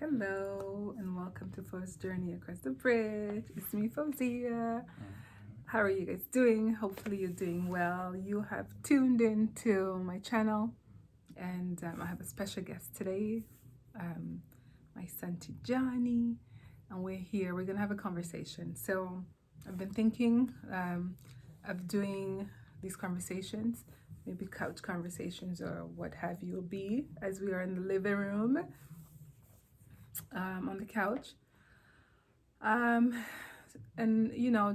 Hello and welcome to First Journey Across the Bridge. It's me, Fauzia. How are you guys doing? Hopefully you're doing well. You have tuned into my channel and I have a special guest today, my son Tidjani, and we're here. We're going to have a conversation. So I've been thinking of doing these conversations, maybe couch conversations or what have you be, as we are in the living room. On the couch, and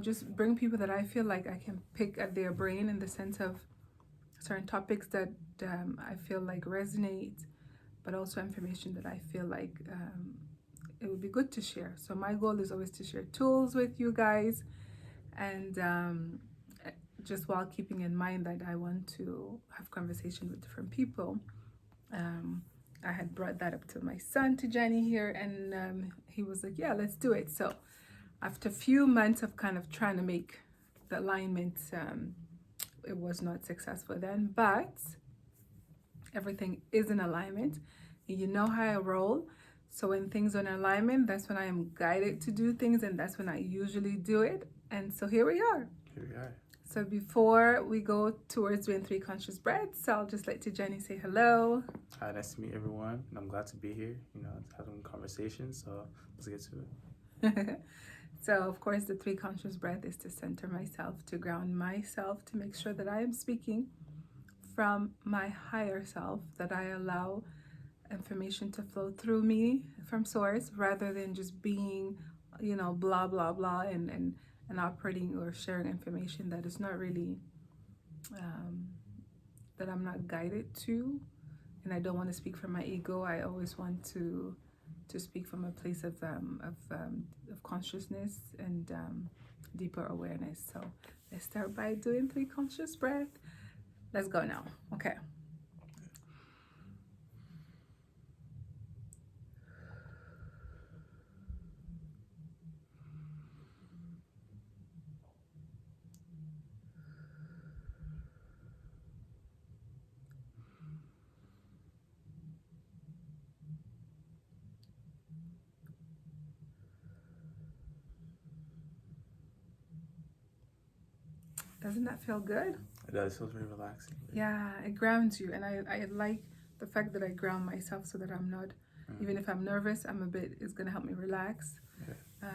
just bring people that I feel like I can pick at their brain in the sense of certain topics that I feel like resonate, but also information that I feel like it would be good to share. So my goal is always to share tools with you guys, and just while keeping in mind that I want to have conversation with different people. I had brought that up to my son, Tidjani here, and he was like, yeah, let's do it. So after a few months of kind of trying to make the alignment, it was not successful then, but everything is in alignment. You know how I roll. So when things are in alignment, that's when I am guided to do things, and that's when I usually do it. And so here we are. So before we go towards doing 3 conscious breaths, I'll just let Tidjani say hello. Hi, nice to meet everyone, and I'm glad to be here, having conversations, so let's get to it. So, of course, the 3 conscious breath is to center myself, to ground myself, to make sure that I am speaking from my higher self, that I allow information to flow through me from source rather than just being, blah, blah, blah, and operating or sharing information that is not really, that I'm not guided to. And I don't want to speak from my ego. I always want to speak from a place of consciousness and deeper awareness. So let's start by doing 3 conscious breaths. Let's go now. Okay. Doesn't that feel good? It does. It feels very relaxing. Yeah, it grounds you. And I like the fact that I ground myself so that I'm not, even if I'm nervous, it's going to help me relax. Yeah.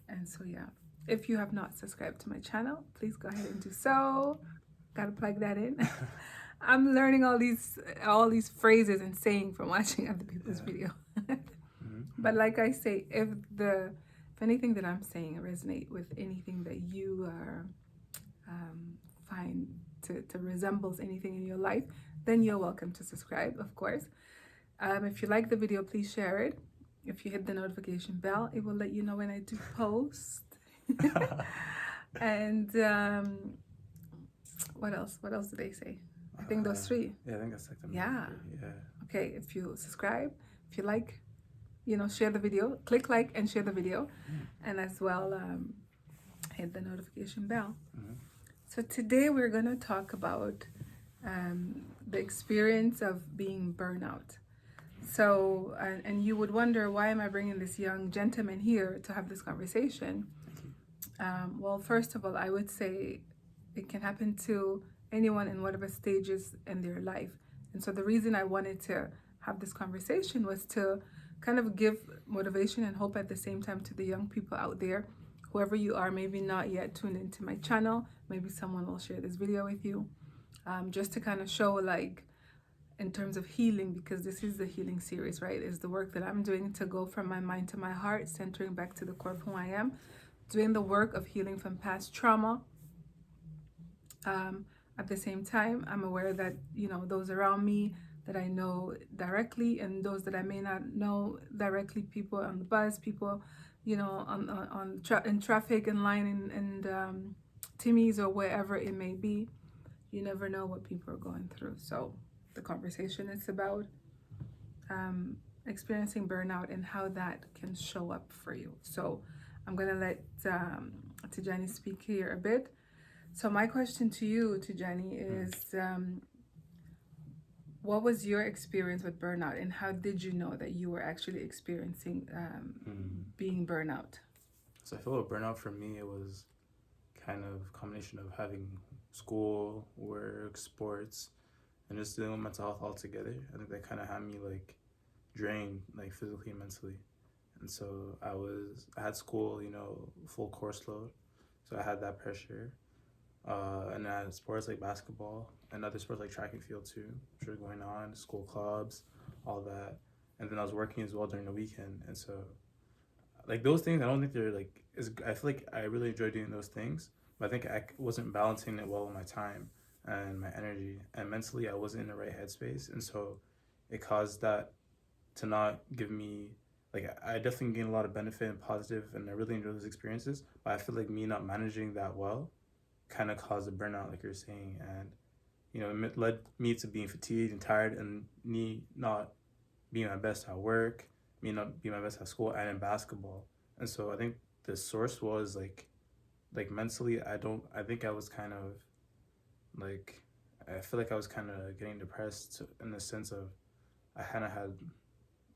And so, yeah. If you have not subscribed to my channel, please go ahead and do so. Gotta plug that in. I'm learning all these phrases and saying from watching other people's video. But like I say, if anything that I'm saying resonate with anything that you are find to resembles anything in your life, then you're welcome to subscribe, of course. If you like the video, please share it. If you hit the notification bell, it will let you know when I do post. And what else do they say? I think those 3. Yeah, I think that's like the yeah. 3. Yeah. Okay, if you subscribe, if you like, share the video, click like and share the video, and as well hit the notification bell. So today we're going to talk about the experience of being burnout. So, and you would wonder, why am I bringing this young gentleman here to have this conversation? Well, first of all, I would say it can happen to anyone in whatever stages in their life. And so the reason I wanted to have this conversation was to kind of give motivation and hope at the same time to the young people out there. Whoever you are, maybe not yet tuned into my channel, maybe someone will share this video with you, just to kind of show, like, in terms of healing, because this is the healing series, right? Is the work that I'm doing to go from my mind to my heart, centering back to the core of who I am, doing the work of healing from past trauma. At the same time, I'm aware that, those around me that I know directly and those that I may not know directly, people on the bus, people in traffic and line and Timmy's or wherever it may be, you never know what people are going through. So the conversation is about experiencing burnout and how that can show up for you. So I'm gonna let Tidjani speak here a bit. So my question to you, Tidjani, is what was your experience with burnout, and how did you know that you were actually experiencing being burnout? So I feel like burnout for me, it was kind of a combination of having school, work, sports, and just dealing with mental health all together. I think that kind of had me like drained, like physically and mentally. And so I had school, full course load. So I had that pressure. And I had sports like basketball and other sports like track and field too, which were going on, school clubs, all that. And then I was working as well during the weekend. And so, like those things, I don't think they're like, I feel like I really enjoy doing those things, but I think I wasn't balancing it well with my time and my energy. And mentally, I wasn't in the right headspace. And so it caused that to not give me, like, I definitely gained a lot of benefit and positive, and I really enjoy those experiences. But I feel like me not managing that well kind of caused a burnout, like you're saying, and it led me to being fatigued and tired, and me not being my best at work, me not being my best at school and in basketball. And so I think the source was like mentally, I think I was kind of like, I feel like I was kind of getting depressed in the sense of I kind of had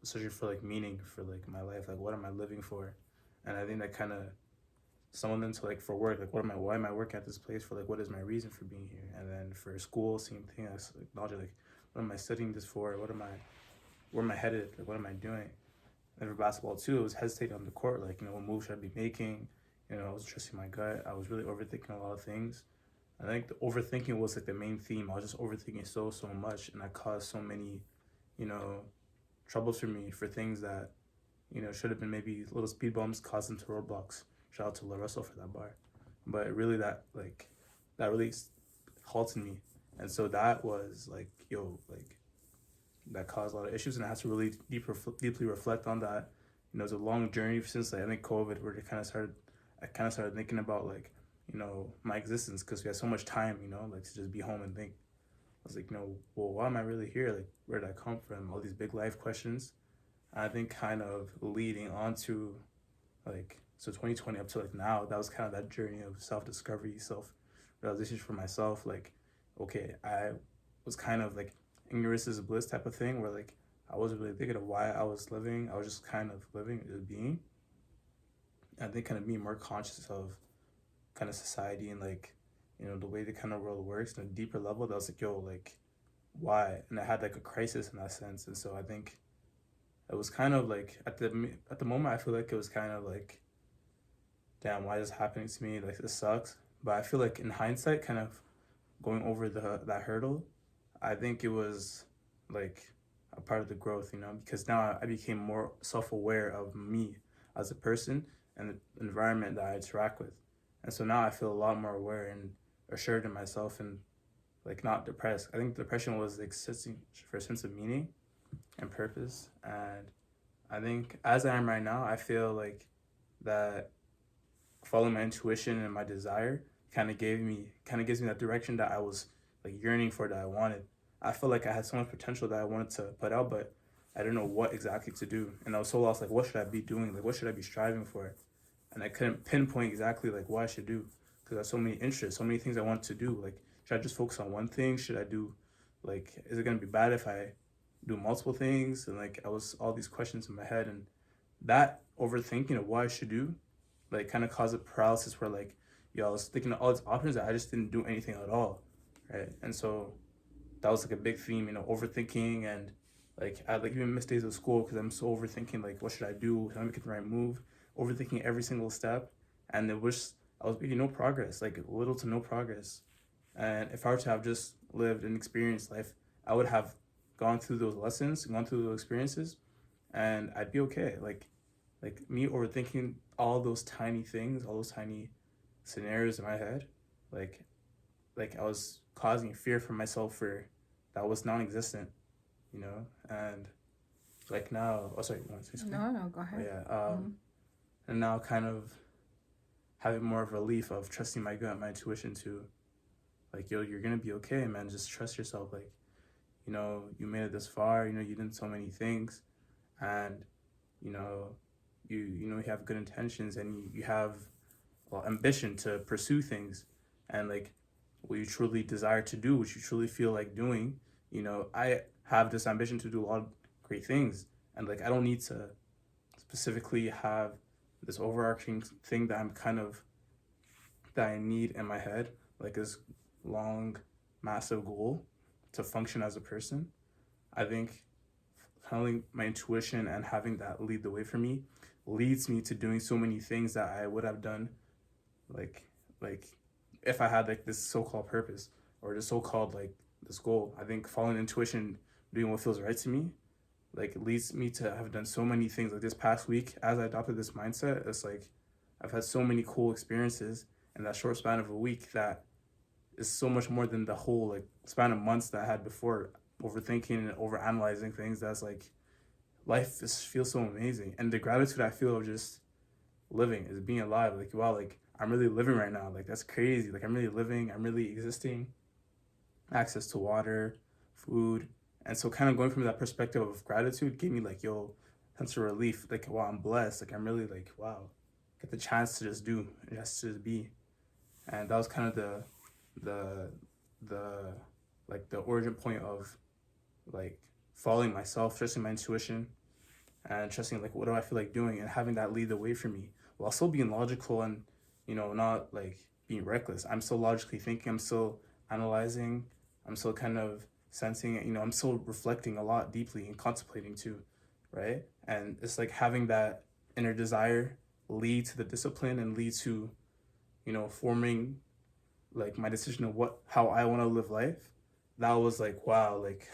searching for like meaning for like my life, like what am I living for, and I think that kind of someone into like for work, like why am I working at this place for, like what is my reason for being here. And then for school, same thing. I acknowledge like what am I studying this for, where am I headed, like what am I doing. And for basketball too, it was hesitating on the court, like what move should I be making. I was trusting my gut. I was really overthinking a lot of things. I think the overthinking was like the main theme. I was just overthinking so much, and I caused so many you know troubles for me for things that should have been maybe little speed bumps, caused into roadblocks. Shout out to LaRussell for that bar. But really, that really halted me. And so that was like, like that caused a lot of issues. And I had to really deeply reflect on that. It's a long journey since like, I think COVID, where I kind of started thinking about like, my existence, because we had so much time, like to just be home and think. I was like, well, why am I really here? Like, where did I come from? All these big life questions. I think kind of leading on to like, so 2020 up to like now, that was kind of that journey of self-discovery, self-realization for myself. Like, okay, I was kind of like ignorance is bliss type of thing, where like I wasn't really thinking of why I was living. I was just kind of living, just being. And I think kind of being more conscious of kind of society and like, the way the kind of world works on a deeper level. That was like, like, why? And I had like a crisis in that sense. And so I think it was kind of like at the moment, I feel like it was kind of like, damn, why is this happening to me? Like, this sucks. But I feel like in hindsight, kind of going over that hurdle, I think it was like a part of the growth, because now I became more self-aware of me as a person and the environment that I interact with. And so now I feel a lot more aware and assured in myself, and like not depressed. I think depression was like searching for a sense of meaning and purpose. And I think as I am right now, I feel like that following my intuition and my desire kind of gives me that direction that I was like yearning for, that I wanted. I feel like I had so much potential that I wanted to put out, but I didn't know what exactly to do. And I was so lost, like what should I be doing? Like what should I be striving for? And I couldn't pinpoint exactly like what I should do, because I have so many interests, so many things I want to do. Like, should I just focus on one thing? Should I do, like, is it gonna be bad if I do multiple things? And like I was all these questions in my head, and that overthinking of what I should do like kind of caused a paralysis where like, I was thinking of all these options that I just didn't do anything at all, right? And so that was like a big theme, overthinking. And like I like even missed days of school because I'm so overthinking, like what should I do? Can I make the right move? Overthinking every single step, and I was making no progress, like little to no progress. And if I were to have just lived and experienced life, I would have gone through those lessons, gone through those experiences, and I'd be okay. Like me overthinking all those tiny things, all those tiny scenarios in my head, like I was causing fear for myself for that was non-existent, and like now, oh sorry, you want to say something? No, go ahead. Yeah, and now kind of having more of relief of trusting my gut, my intuition to, like, you're gonna be okay, man. Just trust yourself. Like, you made it this far. You did so many things, and you know, you have good intentions, and you have ambition to pursue things, and like what you truly desire to do, what you truly feel like doing. you know, I have this ambition to do a lot of great things, and like I don't need to specifically have this overarching thing that I'm kind of that I need in my head, like this long, massive goal to function as a person. I think following my intuition and having that lead the way for me leads me to doing so many things that I would have done, like like if I had like this so-called purpose or this so-called like this goal. I think following intuition, doing what feels right to me, like it leads me to have done so many things. Like this past week, as I adopted this mindset, it's like I've had so many cool experiences in that short span of a week that is so much more than the whole like span of months that I had before, overthinking and over analyzing things. That's like life just feels so amazing, and the gratitude I feel of just living is being alive. Like wow, like I'm really living right now. Like that's crazy. Like I'm really living. I'm really existing. Access to water, food, and so kind of going from that perspective of gratitude gave me like yo sense of relief. Like wow, I'm blessed. Like I'm really like wow, get the chance to just do, just to be, and that was kind of the the like the origin point of like following myself, trusting my intuition, and trusting like what do I feel like doing, and having that lead the way for me while still being logical and not like being reckless. I'm still logically thinking. I'm still analyzing. I'm still kind of sensing. I'm still reflecting a lot deeply and contemplating too, right? And it's like having that inner desire lead to the discipline and lead to forming like my decision of how I want to live life. That was like wow, like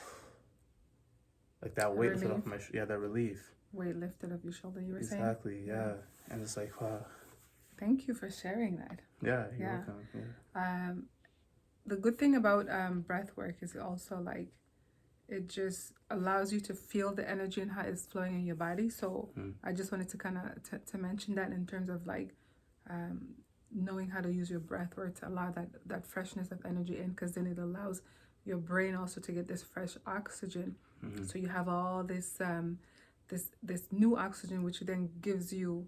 that weight lifted off my that relief. Weight lifted off your shoulder, you were saying? Exactly, yeah. And it's like wow. Thank you for sharing that. Yeah, you're welcome. Yeah. The good thing about breath work is also like it just allows you to feel the energy and how it's flowing in your body. So I just wanted to kind of to mention that in terms of like knowing how to use your breath work to allow that freshness of energy in, because then it allows your brain also to get this fresh oxygen. So you have all this this new oxygen, which then gives you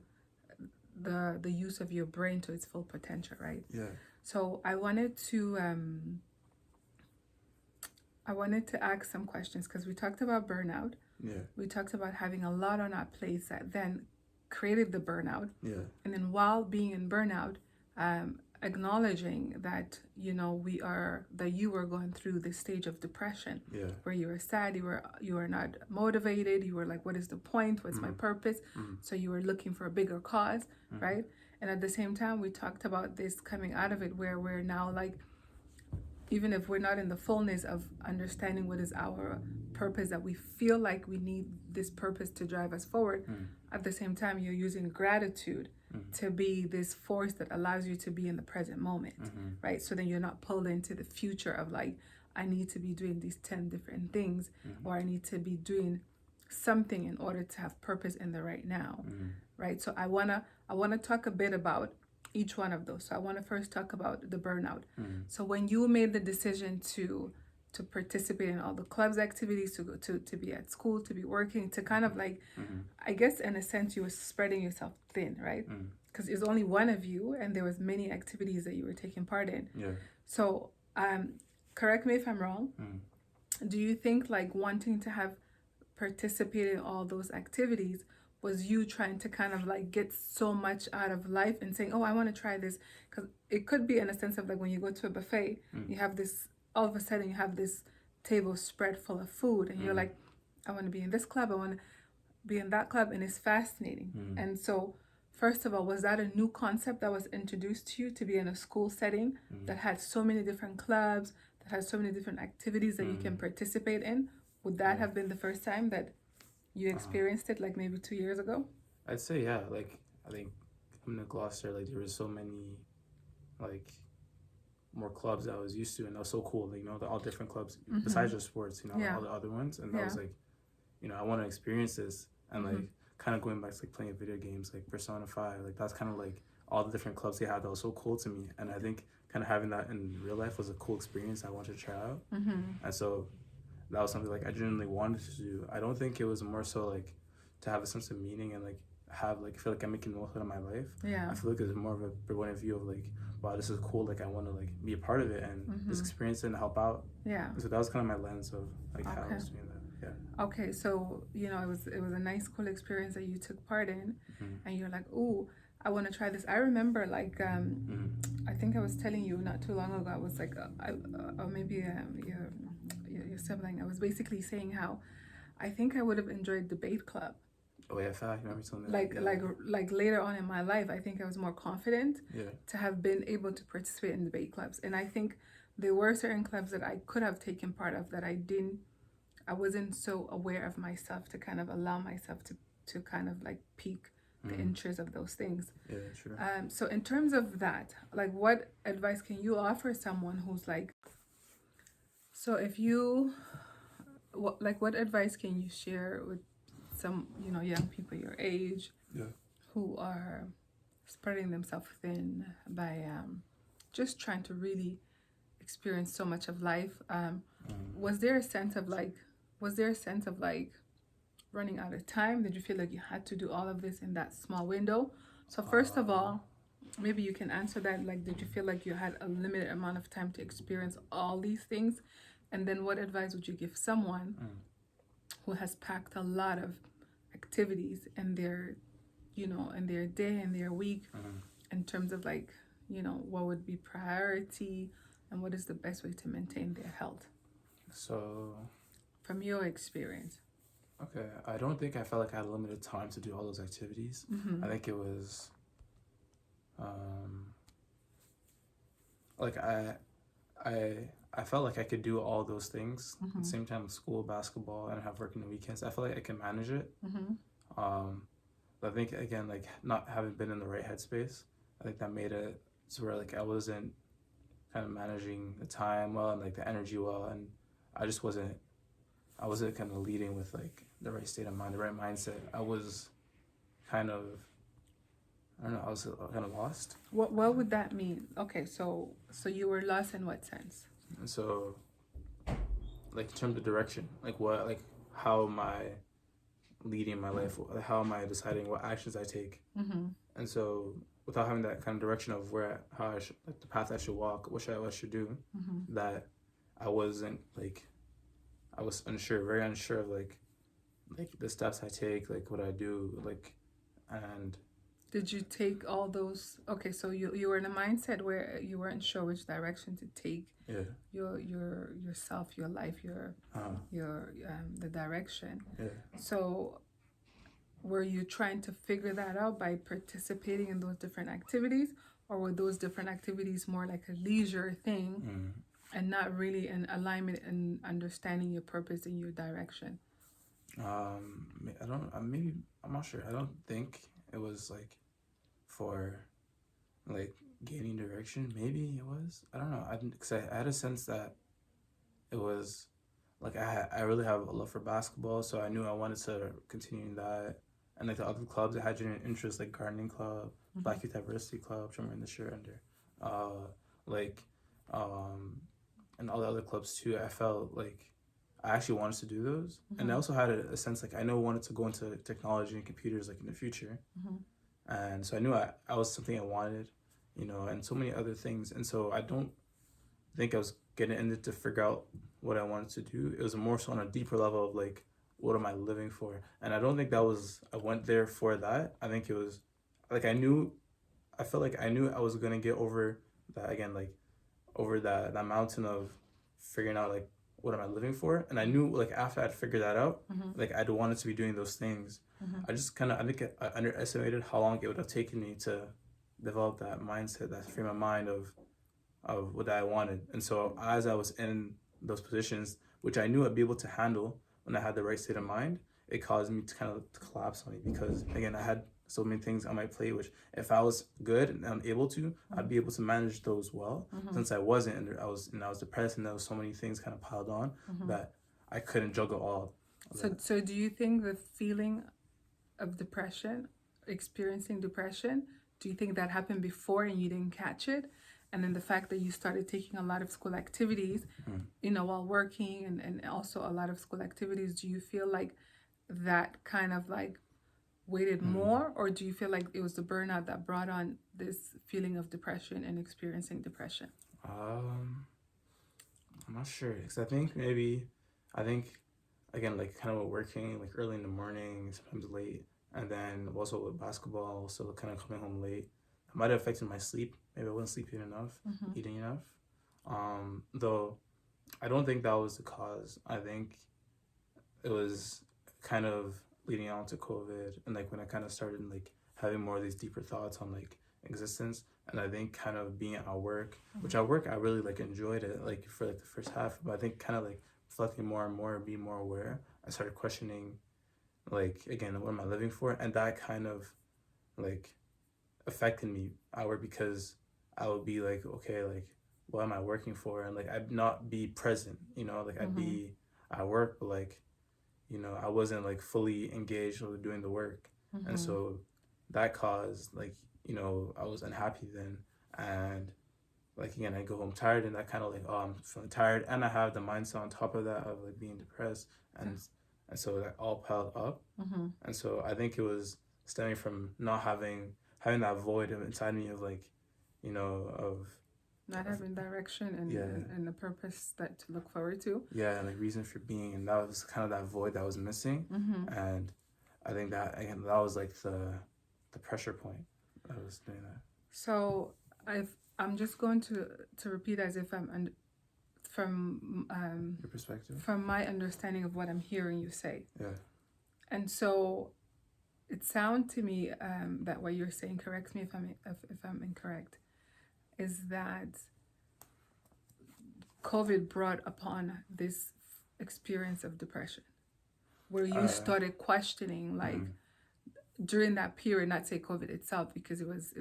the use of your brain to its full potential, right? Yeah. So I wanted to ask some questions, because we talked about burnout. Yeah. We talked about having a lot on our plates that then created the burnout. Yeah. And then while being in burnout, acknowledging that you were going through this stage of depression, where you were sad, you were not motivated, you were like, what is the point, what's my purpose? So you were looking for a bigger cause, right? And at the same time, we talked about this coming out of it, where we're now like, even if we're not in the fullness of understanding what is our purpose, that we feel like we need this purpose to drive us forward, at the same time you're using gratitude to be this force that allows you to be in the present moment, right? So then you're not pulled into the future of like, I need to be doing these 10 different things, or I need to be doing something in order to have purpose in the right now, right? So I wanna talk a bit about each one of those. So I want to first talk about the burnout. So when you made the decision to participate in all the clubs activities, to go to be at school, to be working, to kind of like, I guess in a sense you were spreading yourself thin, right? Because there's only one of you and there was many activities that you were taking part in. Yeah. So correct me if I'm wrong. Do you think like wanting to have participated in all those activities was you trying to kind of like get so much out of life and saying, oh, I want to try this? Because it could be in a sense of like when you go to a buffet, you have this, all of a sudden you have this table spread full of food and you're like, I want to be in this club, I want to be in that club, and it's fascinating. And so first of all, was that a new concept that was introduced to you, to be in a school setting that had so many different clubs, that has so many different activities that you can participate in? Would that have been the first time that you experienced it, like maybe 2 years ago? I'd say yeah. Like I think coming to Gloucester, like there was so many like more clubs that I was used to, and that was so cool. Like, all different clubs besides just sports. All the other ones, and that was like, I want to experience this, and like kind of going back to like playing video games like Persona 5. Like that's kind of like all the different clubs they had. That was so cool to me, and I think kind of having that in real life was a cool experience I wanted to try out. And so that was something like I genuinely wanted to do. I don't think it was more so like to have a sense of meaning and like have like I feel like I'm making the most out of my life. Yeah. I feel like there's more of a point of view of like, wow, this is cool. Like I want to like be a part of it and just experience it and help out. Yeah. So that was kind of my lens of like how I was doing that. Yeah. Okay, so you know it was a nice, cool experience that you took part in, and you're like, oh, I want to try this. I remember like I think I was telling you not too long ago. I was like, or maybe your sibling. I was basically saying how I think I would have enjoyed debate club. Oh yeah, I remember telling me Like later on in my life, I think I was more confident yeah. to have been able to participate in debate clubs, and I think there were certain clubs that I could have taken part of that I didn't. I wasn't so aware of myself to kind of allow myself to kind of like pique the interest of those things. Yeah, sure. So in terms of that, like what advice can you offer someone who's like, so if you, what advice can you share with some, you know, young people your age who are spreading themselves thin by just trying to really experience so much of life? Was there a sense of like running out of time? Did you feel like you had to do all of this in that small window? So first of all, maybe you can answer that. Like, did you feel like you had a limited amount of time to experience all these things? And then what advice would you give someone who has packed a lot of activities in their, you know, in their day and their week, in terms of like, you know, what would be priority and what is the best way to maintain their health? So, from your experience. Okay, I don't think I felt like I had limited time to do all those activities. I think it was, like I felt like I could do all those things at the same time with school, basketball, and have work in the weekends. I felt like I can manage it. But I think again, like not having been in the right headspace, I think that made it to where like I wasn't kind of managing the time well and like the energy well, and I just wasn't kind of leading with like the right state of mind, the right mindset. I was kind of, I don't know, I was kind of lost. What would that mean? Okay, so you were lost in what sense? And so, like in terms of direction, like how am I leading my life? How am I deciding what actions I take? And so, without having that kind of direction of how I should, like the path I should walk, what I should do, that I wasn't like, I was unsure, very unsure of like the steps I take, like what I do, like, and. Did you take all those? Okay, so you were in a mindset where you weren't sure which direction to take. Yeah. Yourself, your life, the direction. Yeah. So, were you trying to figure that out by participating in those different activities, or were those different activities more like a leisure thing? And not really in alignment and understanding your purpose and your direction? I'm not sure. I don't think it was like for like gaining direction. Maybe it was. I don't know. Because I had a sense that it was like I really have a love for basketball, so I knew I wanted to continue that. And like the other clubs, I had genuine interest, like gardening club, Black Youth Diversity Club, which I'm wearing this shirt under, and all the other clubs too. I felt like I actually wanted to do those, and I also had a sense like I know I wanted to go into technology and computers like in the future, and so I knew I was something I wanted, you know, and so many other things. And so I don't think I was getting in it to figure out what I wanted to do. It was more so on a deeper level of like, what am I living for? And I don't think I went there for that. I think it was like I felt like I knew I was gonna get over that again, like over that mountain of figuring out like what am I living for. And I knew like after I'd figured that out, like I'd wanted to be doing those things. I just I think I underestimated how long it would have taken me to develop that mindset, that frame of mind of what I wanted. And so as I was in those positions, which I knew I'd be able to handle when I had the right state of mind, it caused me to kind of collapse on me, because again, I had so many things on my plate, which if I was good and I'm able to, I'd be able to manage those well. Since I wasn't, and I was depressed, and there was so many things kind of piled on that I couldn't juggle all. So do you think the feeling of depression, experiencing depression, do you think that happened before and you didn't catch it? And then the fact that you started taking a lot of school activities, you know, while working and also a lot of school activities, do you feel like that kind of like weighted more, or do you feel like it was the burnout that brought on this feeling of depression and experiencing depression? I'm not sure, because I think again, like kind of working like early in the morning, sometimes late, and then also with basketball, also kind of coming home late, it might have affected my sleep. Maybe I wasn't sleeping enough, eating enough. Though I don't think that was the cause. I think it was kind of leading on to COVID, and like when I kind of started like having more of these deeper thoughts on like existence, and I think kind of being at work, which at work I really like enjoyed it like for like the first half, but I think kind of like reflecting more and more, being more aware, I started questioning like again what am I living for, and that kind of like affected me at work, because I would be like, okay, like what am I working for, and like I'd not be present, like I'd be at work, but like I wasn't like fully engaged with doing the work. And so that caused like, I was unhappy then. And like, again, I go home tired, and that kind of like, oh, I'm feeling tired. And I have the mindset on top of that of like being depressed. And so that all piled up. And so I think it was stemming from not having that void inside me of like, of not having direction and a purpose that to look forward to. Yeah, and like reason for being, and that was kind of that void that was missing. And I think that again, that was like the pressure point that was doing that. So I'm just going to repeat as if I'm from your perspective, from my understanding of what I'm hearing you say. Yeah. And so it sounds to me that what you're saying, correct me if I'm incorrect, is that COVID brought upon this experience of depression, where you started questioning, like during that period, not say COVID itself, because it was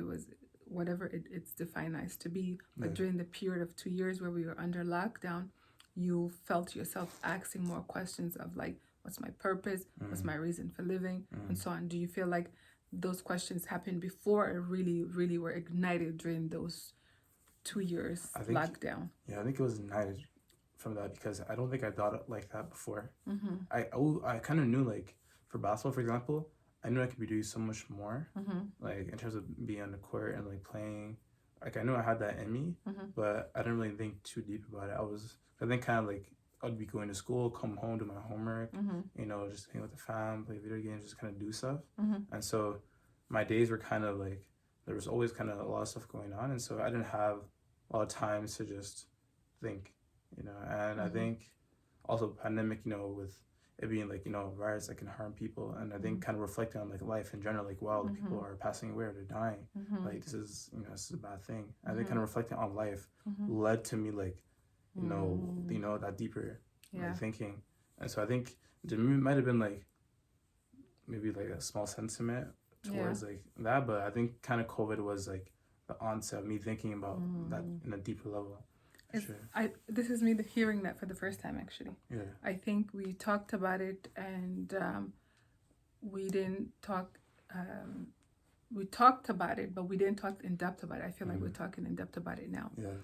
whatever it's defined as to be, but during the period of 2 years where we were under lockdown, you felt yourself asking more questions of like, what's my purpose, what's my reason for living, and so on. Do you feel like those questions happened before, or really were ignited during those 2 years lockdown? Yeah, I think it was ignited from that, because I don't think I thought it like that before. I kind of knew, like for basketball, for example, I knew I could be doing so much more, like in terms of being on the court and like playing. Like I knew I had that in me, but I didn't really think too deep about it. I think kind of like I'd be going to school, come home, do my homework, just hang with the fam, play video games, just kind of do stuff. And so my days were kind of like, there was always kind of a lot of stuff going on, and so I didn't have a lot of time to just think, and I think also pandemic, with it being like, a virus that can harm people, and I think kind of reflecting on like life in general, like wow, people are passing away or they're dying, like this is a bad thing. I think kind of reflecting on life led to me like, that deeper like thinking. And so I think there might have been like maybe like a small sentiment towards like that, but I think kind of COVID was like the onset of me thinking about that in a deeper level. Sure. This is me hearing that for the first time, actually. Yeah. I think we talked about it, and we didn't talk. We talked about it, but we didn't talk in depth about it. I feel like we're talking in depth about it now. Yeah.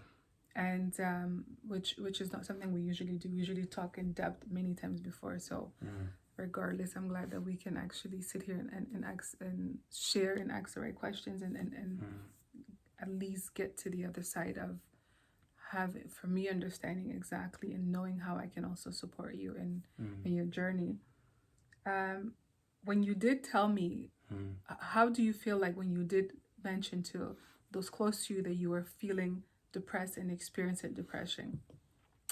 And which is not something we usually do. We usually talk in depth many times before. So regardless, I'm glad that we can actually sit here and ask and share and ask the right questions and at least get to the other side of for me understanding exactly and knowing how I can also support you in your journey. When you did tell me, how do you feel like when you did mention to those close to you that you were feeling depressed and experiencing depression?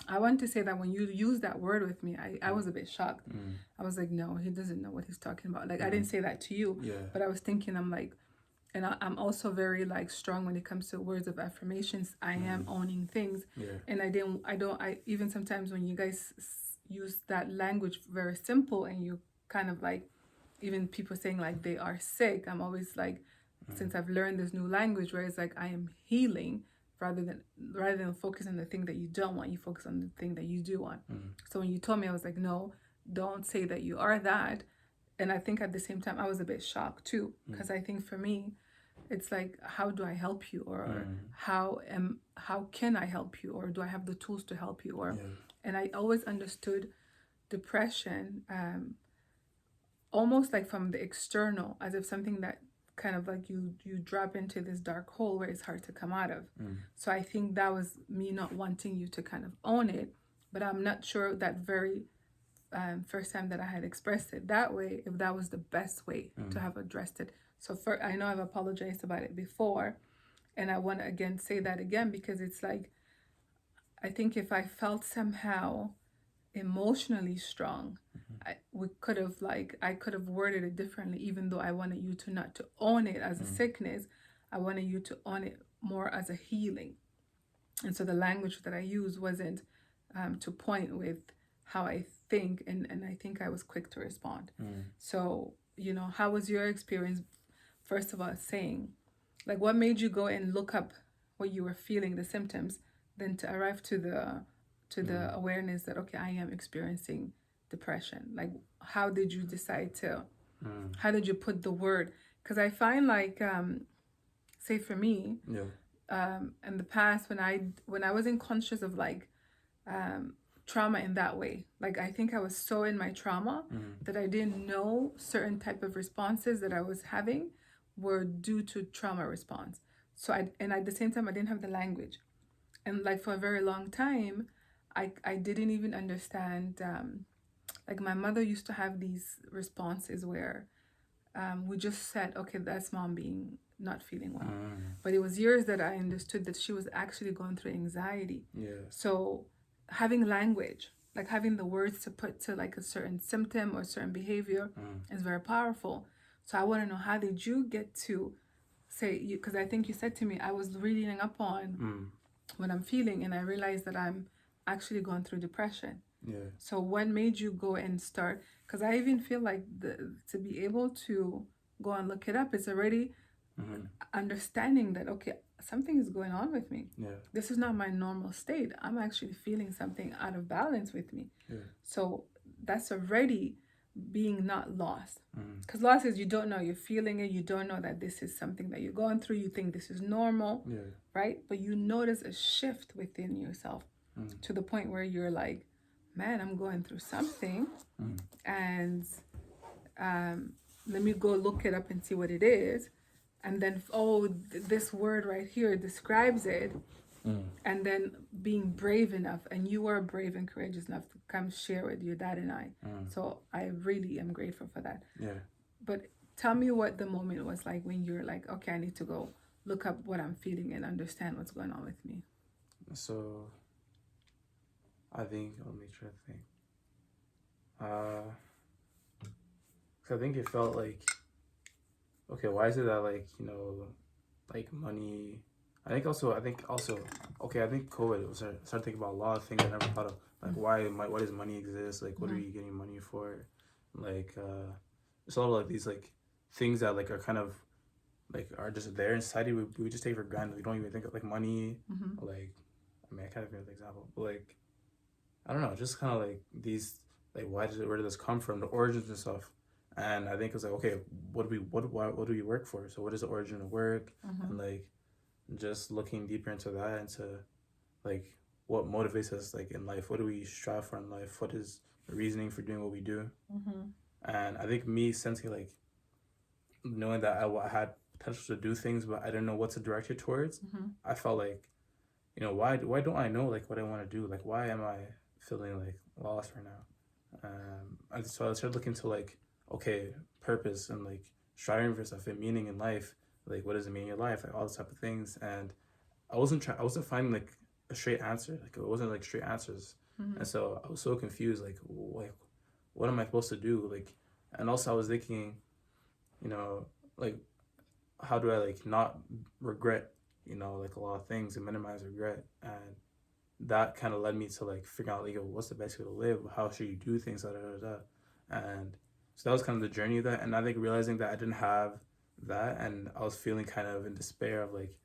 I want to say that when you used that word with me, I was a bit shocked. I was like, no, he doesn't know what he's talking about. Like I didn't say that to you, but I was thinking, I'm like, and I'm also very like strong when it comes to words of affirmations. I am owning things, and I even sometimes when you guys use that language very simple, and you kind of like, even people saying like they are sick, I'm always like, since I've learned this new language where it's like I am healing, rather than focus on the thing that you don't want, you focus on the thing that you do want. So when you told me, I was like, no, don't say that you are that. And I think at the same time I was a bit shocked too, because I think for me it's like, how do I help you, or how can I help you, or do I have the tools to help you, or and I always understood depression almost like from the external, as if something that kind of like you drop into this dark hole where it's hard to come out of. So I think that was me not wanting you to kind of own it, but I'm not sure that very first time that I had expressed it that way, if that was the best way to have addressed it. So I know I've apologized about it before, and I want to again say that again, because it's like, I think if I felt somehow emotionally strong, I could have worded it differently, even though I wanted you to not to own it as a sickness. I wanted you to own it more as a healing. And so the language that I used wasn't to point with how I think, and I think I was quick to respond. So, how was your experience, first of all, saying, like, what made you go and look up what you were feeling, the symptoms, then to arrive to the awareness that, okay, I am experiencing depression? Like, how did you decide to, how did you put the word? Because I find like, say for me, in the past, when I wasn't conscious of like trauma in that way, like I think I was so in my trauma that I didn't know certain type of responses that I was having were due to trauma response. So and at the same time, I didn't have the language, and like for a very long time, I didn't even understand. Like my mother used to have these responses where we just said, okay, that's mom being not feeling well. But it was years that I understood that she was actually going through anxiety. So having language, like having the words to put to like a certain symptom or certain behavior is very powerful. So I want to know, how did you get to say, because I think you said to me, I was reading up on what I'm feeling, and I realized that I'm actually going through depression. So what made you go and start? Because I even feel like to be able to go and look it up, it's already understanding that, okay, something is going on with me. This is not my normal state. I'm actually feeling something out of balance with me. So that's already being not lost. Because loss is you don't know you're feeling it. You don't know that this is something that you're going through. You think this is normal, right? But you notice a shift within yourself to the point where you're like, man, I'm going through something, and let me go look it up and see what it is. And then, this word right here describes it. And then being brave enough, and you were brave and courageous enough to come share with your dad and I. So I really am grateful for that. But tell me what the moment was like when you're like, okay, I need to go look up what I'm feeling and understand what's going on with me. So I think, let me try to think. I think it felt like, okay, why is it that like, like money, I think COVID was started thinking about a lot of things I never thought of. Like why does money exist? Like what are you getting money for? Like it's all like these like things that like are kind of like are just there in society. We just take for granted. We don't even think of like money. Like I can't think of an example, but like I don't know, just kind of like these like where did this come from? The origins and stuff. And I think it's like, okay, what do we work for? So what is the origin of work? And like just looking deeper into that, into like what motivates us like in life, what do we strive for in life, what is the reasoning for doing what we do. And I think me sensing like knowing that I had potential to do things but I didn't know what to direct it towards, I felt like, why don't I know like what I want to do, like why am I feeling like lost right now? So I started looking to like, okay, purpose and like striving for stuff and meaning in life. Like, what does it mean in your life? Like all those type of things. And I wasn't finding like a straight answer. Like it wasn't like straight answers. And so I was so confused. Like what am I supposed to do? Like, and also I was thinking, like, how do I like not regret, like a lot of things and minimize regret? And that kind of led me to like figure out like, what's the best way to live? How should you do things? And so that was kind of the journey of that. And I think realizing that I didn't have that, and I was feeling kind of in despair of like,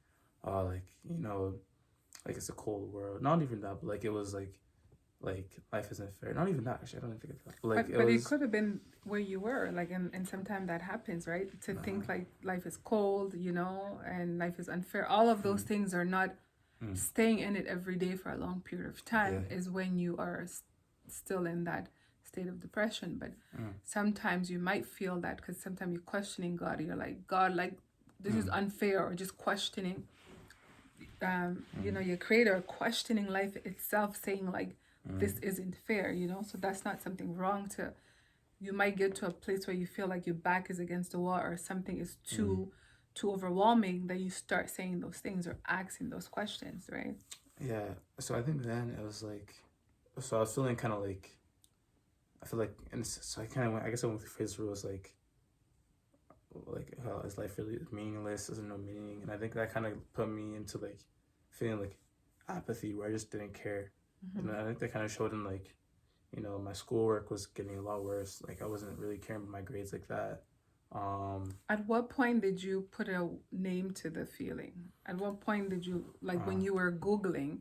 like it's a cold world. Not even that, but like it was like life isn't fair. Not even that, actually. I don't think of that. But it could have been where you were, like, and sometimes that happens, right? To think like life is cold, and life is unfair. All of those things are not staying in it every day for a long period of time. Is when you are still in that state of depression, but sometimes you might feel that because sometimes you're questioning God. You're like, God, like this is unfair, or just questioning, your creator, questioning life itself, saying like, this isn't fair, So that's not something wrong to. You might get to a place where you feel like your back is against the wall, or something is too overwhelming, that you start saying those things or asking those questions, right? Yeah. So I think then it was like, so I was feeling kind of like, I feel like, and so I kind of went, I guess I went through phase where it was like, is life really meaningless? There's no meaning. And I think that kind of put me into like feeling like apathy, where I just didn't care. And I think that kind of showed in like, my schoolwork was getting a lot worse. Like I wasn't really caring about my grades like that. At what point did you put a name to the feeling? At what point did you, like when you were Googling,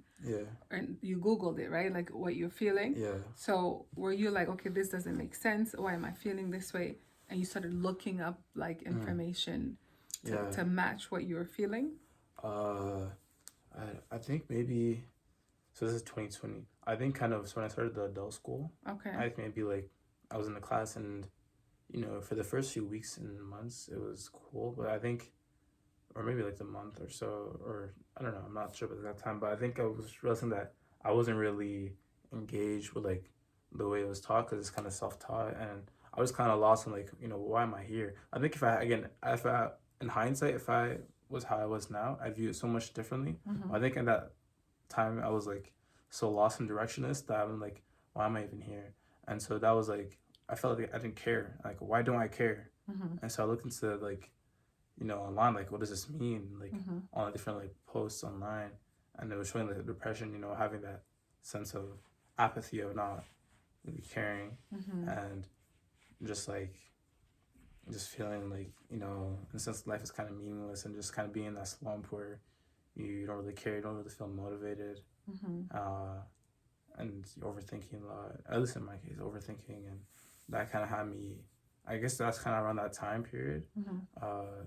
and you Googled it, right? Like what you're feeling. Yeah. So were you like, okay, this doesn't make sense. Why am I feeling this way? And you started looking up like information to match what you were feeling? I think maybe, so this is 2020. I think kind of, so when I started the adult school, Okay. I think maybe like I was in the class and, for the first few weeks and months, it was cool. But I think, or maybe like the month or so, or I don't know, I'm not sure about that time, but I think I was realizing that I wasn't really engaged with like the way it was taught, because it's kind of self-taught, and I was kind of lost in like, why am I here? I think if I, in hindsight, if I was how I was now, I view it so much differently. I think in that time I was like so lost and directionless that I'm like, why am I even here? And so that was like, I felt like I didn't care. Like, why don't I care? And so I looked into like, online, like, what does this mean? Like, all the different like posts online, and it was showing like the depression, having that sense of apathy of not really caring, and just like, just feeling like, in a sense, life is kind of meaningless, and just kind of being in that slump where you don't really care, you don't really feel motivated, and you're overthinking a lot. At least in my case, overthinking, and that kind of had me. I guess that's kind of around that time period.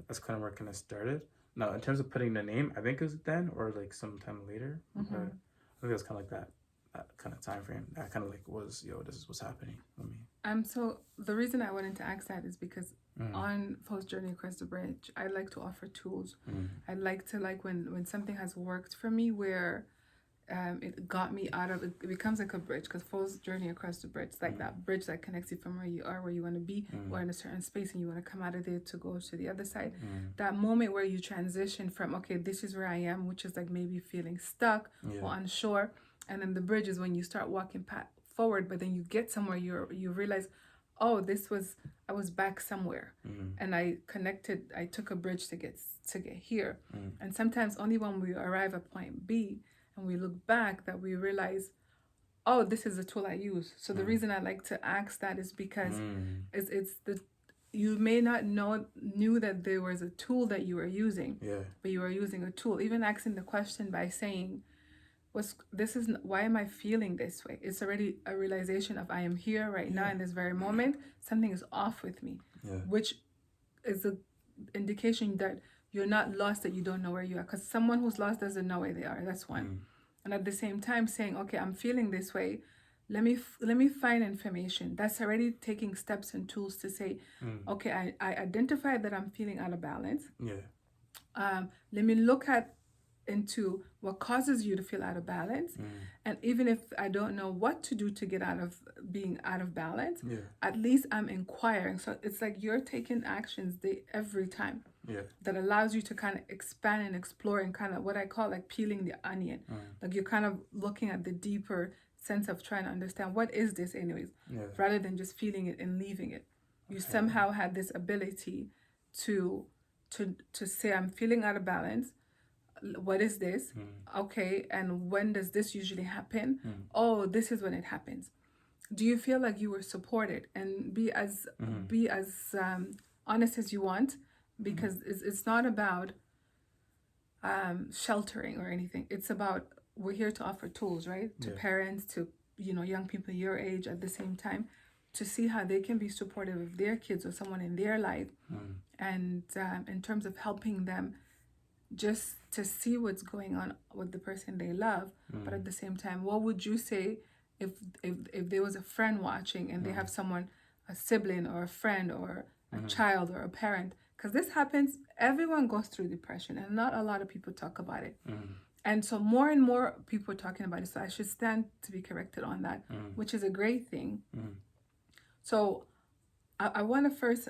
That's kind of where it kind of started. Now, in terms of putting the name, I think it was then or like sometime later. But I think it was kind of like that kind of time frame. That kind of like was, this is what's happening with me. So the reason I wanted to ask that is because on Post Journey Across the Bridge, I like to offer tools. I like to, like when something has worked for me, where it got me out of it, becomes like a bridge, because Post Journey Across the Bridge, it's like that bridge that connects you from where you are, where you want to be, or in a certain space, and you want to come out of there to go to the other side. That moment where you transition from, okay, this is where I am, which is like maybe feeling stuck or unsure, and then the bridge is when you start walking forward, but then you get somewhere, you realize, oh, I was back somewhere, and I took a bridge to get here. And sometimes only when we arrive at point B and we look back that we realize, oh, this is the tool I use. So the reason I like to ask that is because you may not knew that there was a tool that you were using, but you were using a tool. Even asking the question by saying, why am I feeling this way? It's already a realization of, I am here right now in this very moment. Something is off with me, which is an indication that you're not lost, that you don't know where you are. Because someone who's lost doesn't know where they are. That's one. And at the same time saying, okay, I'm feeling this way. Let me find information. That's already taking steps and tools to say, okay, I identified that I'm feeling out of balance. Let me look into what causes you to feel out of balance, and even if I don't know what to do to get out of being out of balance, at least I'm inquiring. So it's like you're taking actions every time that allows you to kind of expand and explore, and kind of what I call like peeling the onion. Like you're kind of looking at the deeper sense of trying to understand, what is this anyways, rather than just feeling it and leaving it. You somehow had this ability to say, I'm feeling out of balance. What is this? Okay, and when does this usually happen? Oh, this is when it happens. Do you feel like you were supported? And be as honest as you want, because it's not about sheltering or anything. It's about, we're here to offer tools, right? To parents, to young people your age, at the same time, to see how they can be supportive of their kids or someone in their life, and in terms of helping them just to see what's going on with the person they love. But at the same time, what would you say if if there was a friend watching and they have someone, a sibling or a friend or a child or a parent, because this happens, everyone goes through depression and not a lot of people talk about it. And so more and more people are talking about it, so I should stand to be corrected on that, which is a great thing. So I want to first,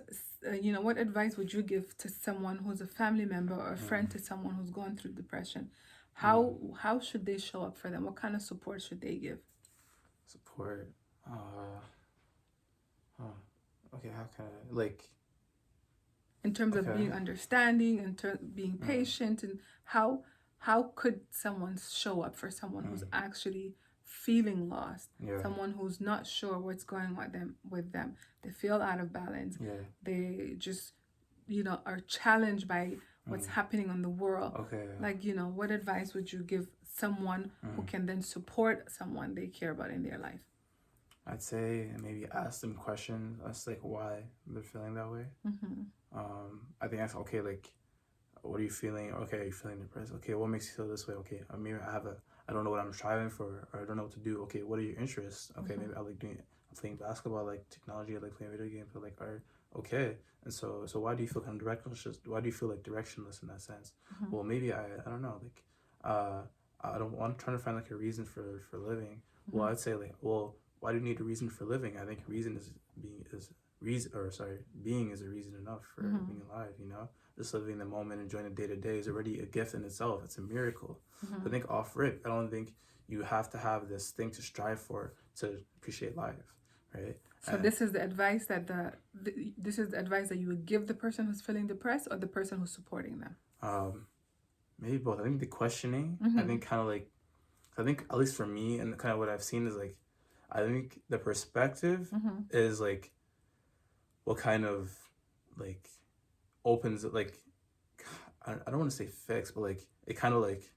what advice would you give to someone who's a family member or a friend to someone who's going through depression? How should they show up for them? What kind of support should they give? Support. Okay, how can I, like, In terms of okay. being understanding, in terms of being patient, and how could someone show up for someone who's actually feeling lost, Yeah. someone who's not sure what's going on with them? They feel out of balance. Yeah. They just, are challenged by what's happening in the world. Okay. Like, what advice would you give someone who can then support someone they care about in their life? I'd say maybe ask them questions. Ask like why they're feeling that way. I think ask, okay, like, what are you feeling? Okay, are you feeling depressed? Okay, what makes you feel this way? Okay, maybe I don't know what I'm striving for, or I don't know what to do. Okay, what are your interests? Okay, maybe I'm playing basketball, I like technology, I like playing video games, but like, okay. And so why do you feel kind of directionless? Why do you feel like directionless in that sense? Well, maybe I don't know, like, I'm trying to find like a reason for living. Well, I'd say like, well, why do you need a reason for living? I think being is a reason enough for being alive, Just living the moment, enjoying the day-to-day is already a gift in itself. It's a miracle. I think off rip, I don't think you have to have this thing to strive for to appreciate life, right? So this is the advice that you would give the person who's feeling depressed, or the person who's supporting them? Maybe both. I think the questioning, I think at least for me and kind of what I've seen is like, I think the perspective is like what kind of like opens it, like, I don't want to say fix, but like it kind of like,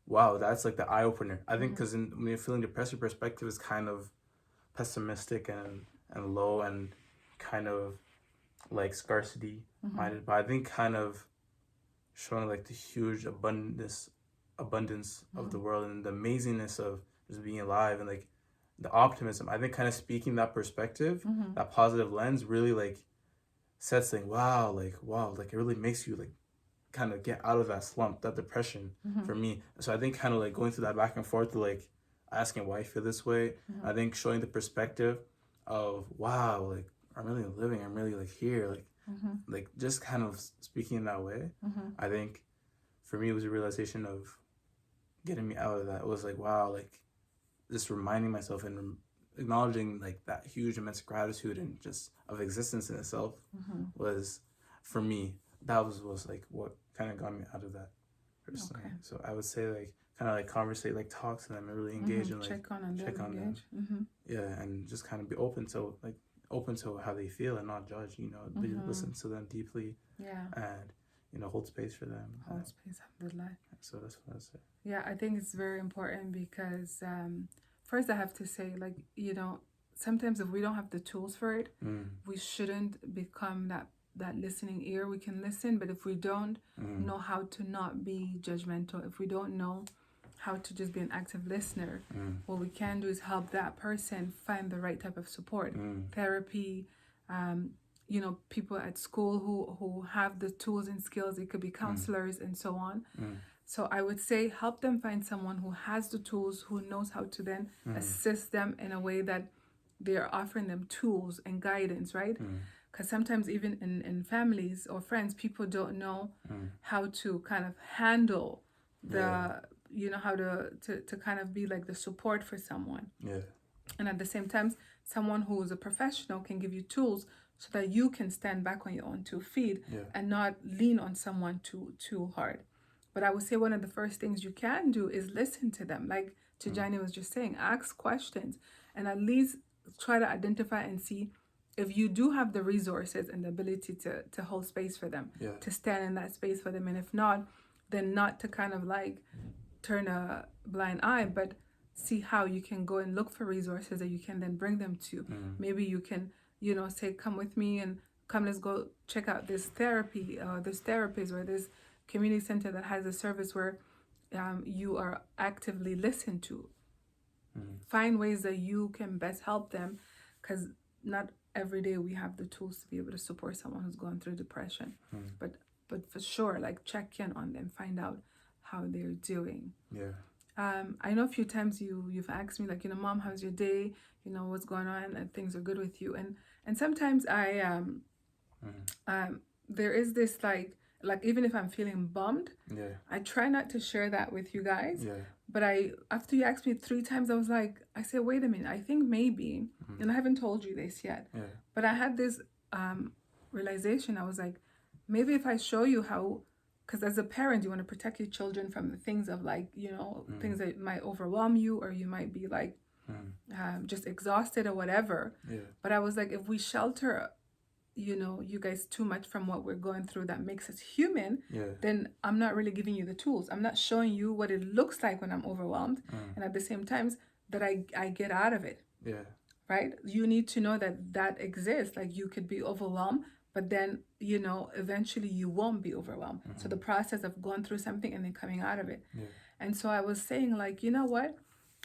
wow, that's like the eye opener. I think because when you're feeling depressed, your perspective is kind of pessimistic and low and kind of like scarcity minded. But I think kind of showing like the huge abundance of the world and the amazingness of just being alive and like the optimism. I think kind of speaking that perspective, that positive lens really like sets like, wow, like it really makes you like kind of get out of that slump, that depression for me. So I think kind of like going through that back and forth to like asking why I feel this way. I think showing the perspective of, wow, like I'm really living, I'm really like here, like just kind of speaking in that way. I think for me it was a realization of getting me out of that. It was like, wow, like just reminding myself and acknowledging like that huge immense gratitude and just of existence in itself was, for me, that was like what kind of got me out of that personally. Okay. So I would say like kind of like conversate, like talk to them and really engage and like check on them. Yeah, and just kind of be open to how they feel and not judge, listen to them deeply. Yeah. And hold space for them. Hold space, alhamdulillah. So that's what I say. Yeah, I think it's very important because first I have to say, like, sometimes if we don't have the tools for it, we shouldn't become that listening ear. We can listen, but if we don't know how to not be judgmental, if we don't know how to just be an active listener, what we can do is help that person find the right type of support. Therapy, people at school who have the tools and skills. It could be counselors and so on. So I would say help them find someone who has the tools, who knows how to then assist them in a way that they're offering them tools and guidance, right? Because sometimes even in families or friends, people don't know how to kind of handle how to kind of be like the support for someone. Yeah. And at the same time, someone who is a professional can give you tools so that you can stand back on your own 2 feet and not lean on someone too hard. But I would say one of the first things you can do is listen to them. Like Tidjani was just saying, ask questions and at least try to identify and see if you do have the resources and the ability to hold space for them, to stand in that space for them. And if not, then not to kind of like turn a blind eye, but see how you can go and look for resources that you can then bring them to. Maybe you can, say, come with me and let's go check out this therapy or this therapist or this community center that has a service where you are actively listened to. Find ways that you can best help them, because not every day we have the tools to be able to support someone who's going through depression. But for sure, like, check in on them, find out how they're doing. Yeah. I know a few times you've asked me, like, Mom, how's your day? What's going on? And things are good with you. And sometimes I there is this like even if I'm feeling bummed, I try not to share that with you guys. But after you asked me 3 times, I said, wait a minute, I think maybe, and I haven't told you this yet, but I had this realization. I was like, maybe if I show you how, because as a parent, you want to protect your children from the things of things that might overwhelm you, or you might be like just exhausted or whatever. But I was like, if we shelter you guys too much from what we're going through that makes us human, then I'm not really giving you the tools. I'm not showing you what it looks like when I'm overwhelmed, and at the same time that I get out of it. Right? You need to know that exists. Like, you could be overwhelmed, but then eventually you won't be overwhelmed. So the process of going through something and then coming out of it. And so I was saying, like, you know what?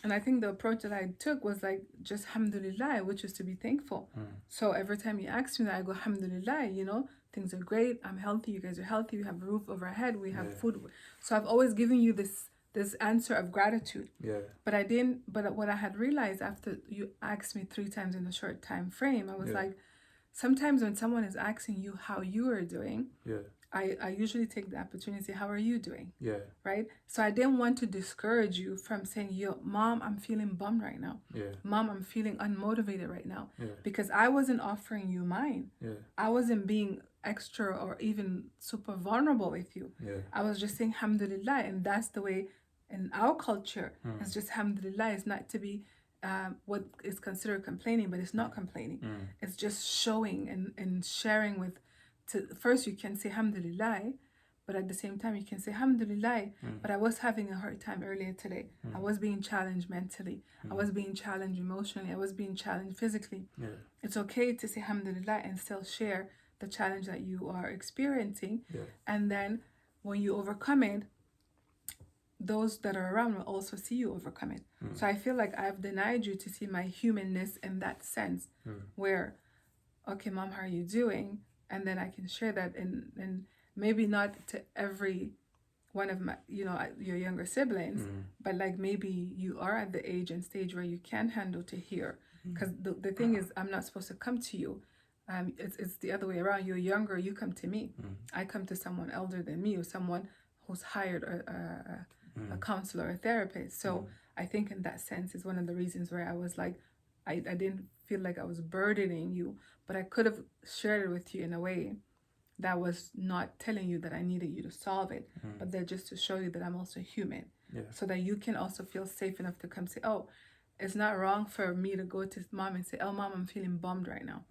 And I think the approach that I took was like, just alhamdulillah, which is to be thankful. So every time you ask me that, I go, alhamdulillah, things are great. I'm healthy. You guys are healthy. We have a roof over our head. We have food. So I've always given you this answer of gratitude. But what I had realized after you asked me 3 times in a short time frame, I was like, sometimes when someone is asking you how you are doing, I usually take the opportunity to say, how are you doing? Right? So I didn't want to discourage you from saying, Mom, I'm feeling bummed right now. Mom, I'm feeling unmotivated right now. Because I wasn't offering you mine. I wasn't being extra or even super vulnerable with you. I was just saying, alhamdulillah. And that's the way in our culture. It's just alhamdulillah. It's not to be what is considered complaining, but it's not complaining. It's just showing and sharing with. First you can say alhamdulillah, but at the same time you can say alhamdulillah, but I was having a hard time earlier today. I was being challenged mentally. I was being challenged emotionally. I was being challenged physically. It's okay to say alhamdulillah and still share the challenge that you are experiencing. And then when you overcome it, those that are around will also see you overcome it. So I feel like I've denied you to see my humanness in that sense, where, okay, Mom, how are you doing? And then I can share that, and maybe not to every one of my, your younger siblings, but like maybe you are at the age and stage where you can handle to hear. Because the thing is, I'm not supposed to come to you. It's the other way around. You're younger, you come to me. I come to someone elder than me, or someone who's hired a counselor, a therapist. So I think in that sense is one of the reasons where I was like, I didn't feel like I was burdening you, but I could have shared it with you in a way that was not telling you that I needed you to solve it, but that just to show you that I'm also human, so that you can also feel safe enough to come say, oh, it's not wrong for me to go to Mom and say, oh, Mom, I'm feeling bummed right now,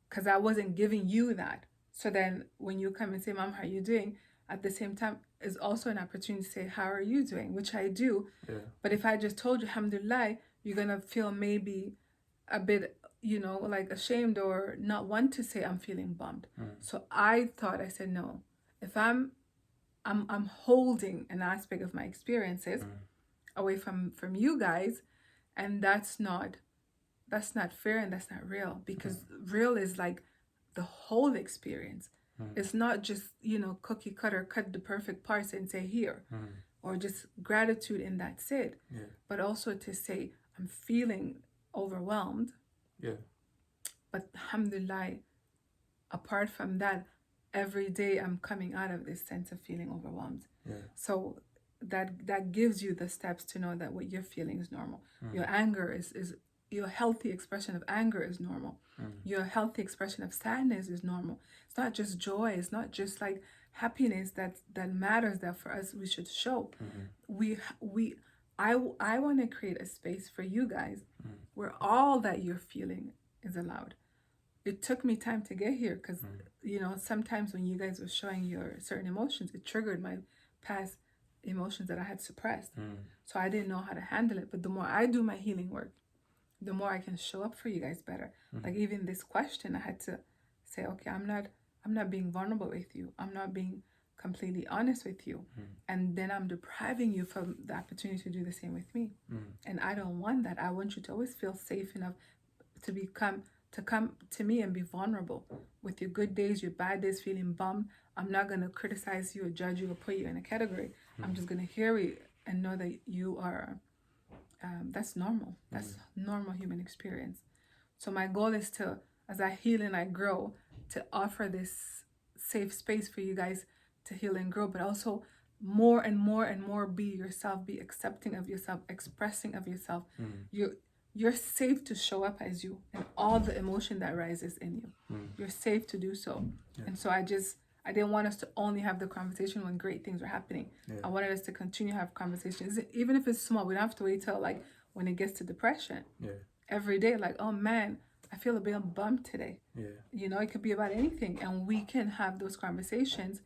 because I wasn't giving you that. So then when you come and say, Mom, how are you doing? At the same time, is also an opportunity to say, how are you doing? Which I do. But if I just told you, alhamdulillah, you're going to feel maybe a bit, like ashamed or not want to say I'm feeling bummed. So I said, no, if I'm holding an aspect of my experiences away from you guys, and that's not fair, and that's not real, because real is like the whole experience. It's not just, cookie cutter, cut the perfect parts and say here, or just gratitude and that's it. But also to say, I'm feeling overwhelmed. But alhamdulillah, apart from that, every day I'm coming out of this sense of feeling overwhelmed. So that gives you the steps to know that what you're feeling is normal. Your anger is your healthy expression of anger is normal. Your healthy expression of sadness is normal. It's not just joy. It's not just like happiness that matters, that for us we should show. I want to create a space for you guys where all that you're feeling is allowed. It took me time to get here because, sometimes when you guys were showing your certain emotions, it triggered my past emotions that I had suppressed. So I didn't know how to handle it. But the more I do my healing work, the more I can show up for you guys better. Like even this question, I had to say, okay, I'm not being vulnerable with you. I'm not being completely honest with you, and then I'm depriving you from the opportunity to do the same with me. And I don't want that. I want you to always feel safe enough to come to me and be vulnerable with your good days, your bad days, feeling bummed. I'm not going to criticize you or judge you or put you in a category. I'm just going to hear you and know that you are, that's normal. That's normal human experience. So my goal is to, as I heal and I grow, to offer this safe space for you guys to heal and grow, but also more and more and more be yourself, be accepting of yourself, expressing of yourself. You're safe to show up as you and all the emotion that rises in you. You're safe to do so. And so I didn't want us to only have the conversation when great things are happening. I wanted us to continue to have conversations, even if it's small. We don't have to wait till like when it gets to depression. Every day, like, oh man, I feel a bit bummed today. You know, it could be about anything, and we can have those conversations,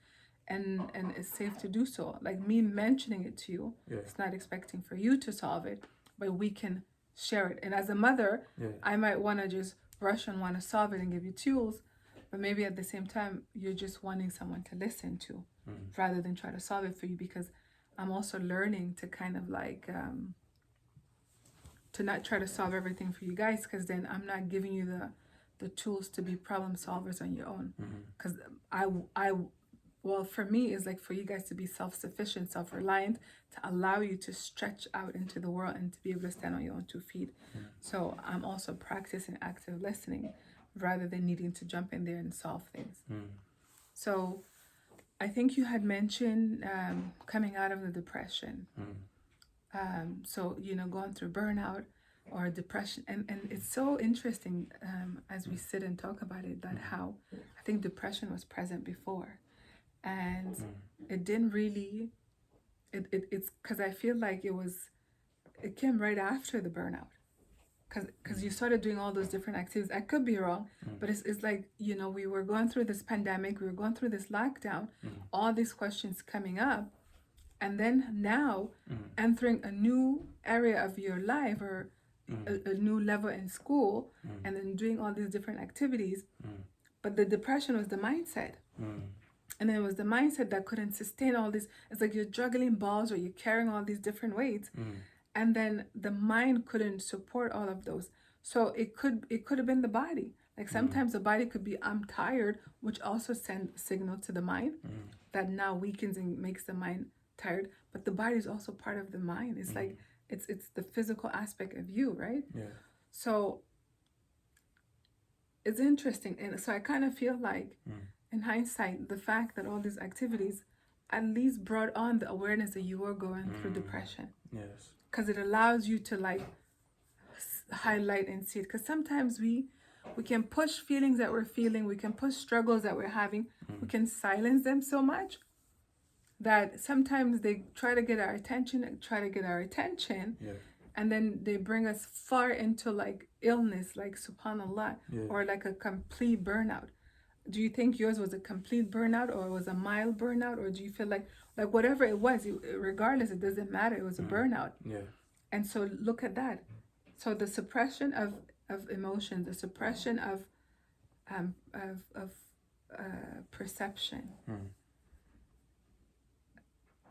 and it's safe to do so. Like me mentioning it to you, it's not expecting for you to solve it, but we can share it. And as a mother, I might want to just rush and want to solve it and give you tools, but maybe at the same time you're just wanting someone to listen to rather than try to solve it for you, because I'm also learning to kind of like to not try to solve everything for you guys, because then I'm not giving you the tools to be problem solvers on your own. Because well, for me, it's like for you guys to be self-sufficient, self-reliant, to allow you to stretch out into the world and to be able to stand on your own 2 feet. So I'm also practicing active listening rather than needing to jump in there and solve things. So I think you had mentioned coming out of the depression. So, you know, going through burnout or depression. And it's so interesting as we sit and talk about it, that how I think depression was present before. And it didn't really, it's because I feel like it came right after the burnout. Because you started doing all those different activities. I could be wrong, but it's like, you know, we were going through this pandemic, we were going through this lockdown, all these questions coming up. And then now entering a new area of your life, or a new level in school, and then doing all these different activities. But the depression was the mindset. And then it was the mindset that couldn't sustain all this. It's like you're juggling balls or you're carrying all these different weights. And then the mind couldn't support all of those. So it could have been the body. Like sometimes the body could be, I'm tired, which also sends a signal to the mind that now weakens and makes the mind tired. But the body is also part of the mind. It's like it's the physical aspect of you, right? So it's interesting. And so I kind of feel like in hindsight, the fact that all these activities at least brought on the awareness that you were going through depression. Because it allows you to like highlight and see it. Because sometimes we can push feelings that we're feeling, we can push struggles that we're having, we can silence them so much that sometimes they try to get our attention, and then they bring us far into like illness, like subhanallah, or like a complete burnout. Do you think yours was a complete burnout, or was a mild burnout, or do you feel like whatever it was, regardless, it doesn't matter, it was a burnout? And so look at that. So the suppression of emotions, the suppression of perception,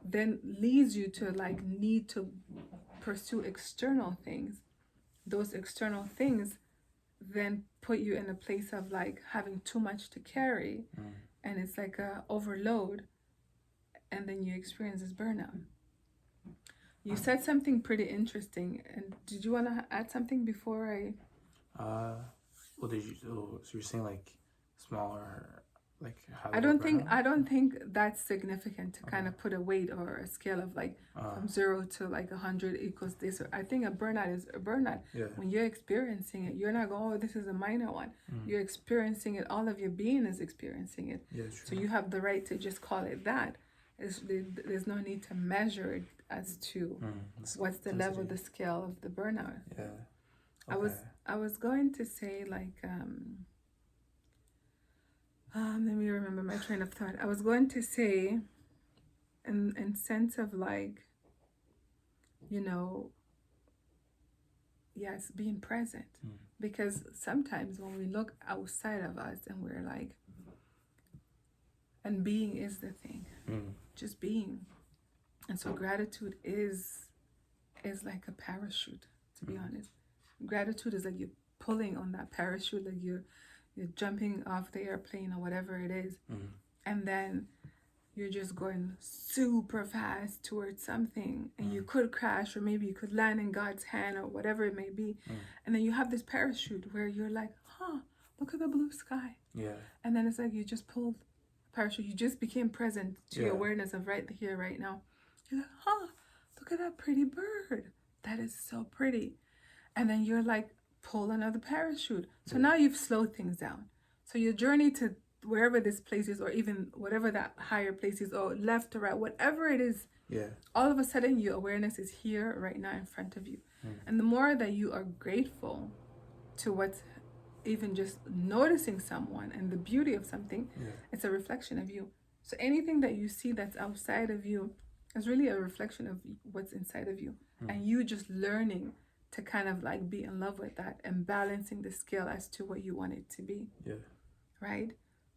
then leads you to like need to pursue external things. Those external things then put you in a place of like having too much to carry, and it's like a overload, and then you experience this burnout. You said something pretty interesting, and did you want to add something before I? Well, so you're saying like smaller, like I don't think that's significant to kind of put a weight or a scale of like from 0 to like 100 equals this. I think a burnout is a burnout. When you're experiencing it, you're not going, oh, this is a minor one. You're experiencing it. All of your being is experiencing it. So you have the right to just call it that. There's no need to measure it as to what's the level, the scale of the burnout. I was going to say like let me remember my train of thought. I was going to say in sense of like, you know, yes, being present. Because sometimes when we look outside of us and we're like, And being is the thing. Just being. And so gratitude is like a parachute, to be honest. Gratitude is like you're pulling on that parachute, like you're jumping off the airplane or whatever it is. And then you're just going super fast towards something, and you could crash, or maybe you could land in God's hand, or whatever it may be. And then you have this parachute where you're like, look at the blue sky. Yeah. And then it's like you just pulled a parachute. You just became present to your awareness of right here, right now. You're like, look at that pretty bird. That is so pretty. And then you're like, pull another parachute. So now you've slowed things down. So your journey to wherever this place is, or even whatever that higher place is, or left or right, whatever it is, all of a sudden your awareness is here right now in front of you. And the more that you are grateful to what's even just noticing someone and the beauty of something, it's a reflection of you. So anything that you see that's outside of you is really a reflection of what's inside of you. And you just learning to kind of like be in love with that and balancing the scale as to what you want it to be. Right?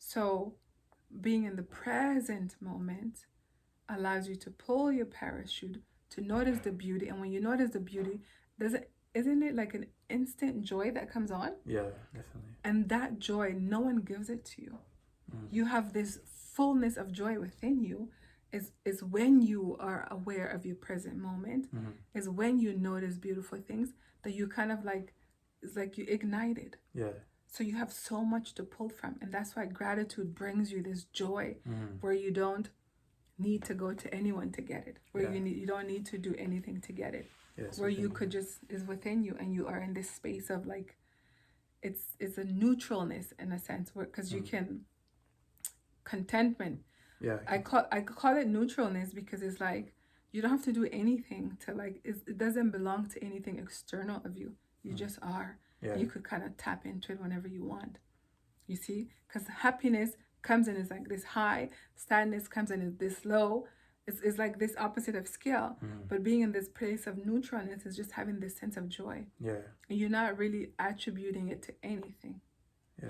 So being in the present moment allows you to pull your parachute, to notice the beauty. And when you notice the beauty, isn't it like an instant joy that comes on? Yeah, definitely. And that joy, no one gives it to you. You have this fullness of joy within you. Is when you are aware of your present moment, is when you notice beautiful things that you kind of like, it's like you ignited. So you have so much to pull from. And that's why gratitude brings you this joy where you don't need to go to anyone to get it, where you don't need to do anything to get it, where you could just, is within you, and you are in this space of like, it's a neutralness in a sense, where because you can, contentment. I call it neutralness because it's like you don't have to do anything to like, it doesn't belong to anything external of you. You just are. You could kind of tap into it whenever you want. You see? Because happiness comes in as like this high, sadness comes in as this low. It's like this opposite of scale. But being in this place of neutralness is just having this sense of joy. And you're not really attributing it to anything.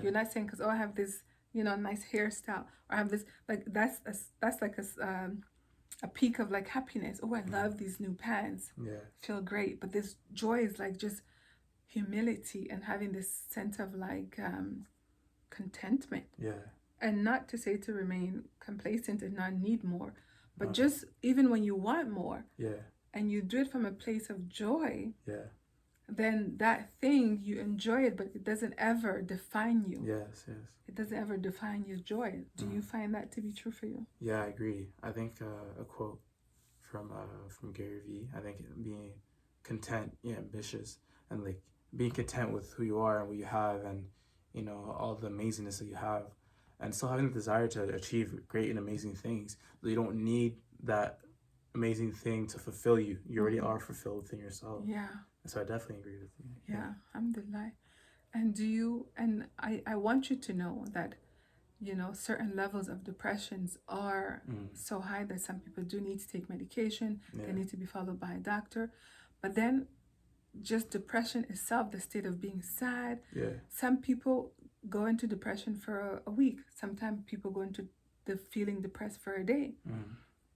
You're not saying, because, I have this, nice hairstyle, or I have this, like, that's like a peak of like happiness. I love these new pants. Feel great. But this joy is like just humility and having this sense of like contentment. And not to say to remain complacent and not need more, but just even when you want more, and you do it from a place of joy, then that thing, you enjoy it, but it doesn't ever define you. It doesn't ever define your joy. Do you find that to be true for you? Yeah, I agree. I think a quote from Gary Vee, I think being content, ambitious, and like being content with who you are and what you have, and all the amazingness that you have, and still having the desire to achieve great and amazing things. You don't need that amazing thing to fulfill you. You already are fulfilled within yourself. So I definitely agree with you. Alhamdulillah. And I want you to know that, certain levels of depressions are so high that some people do need to take medication. They need to be followed by a doctor. But then just depression itself, the state of being sad. Some people go into depression for a week. Sometimes people go into the feeling depressed for a day.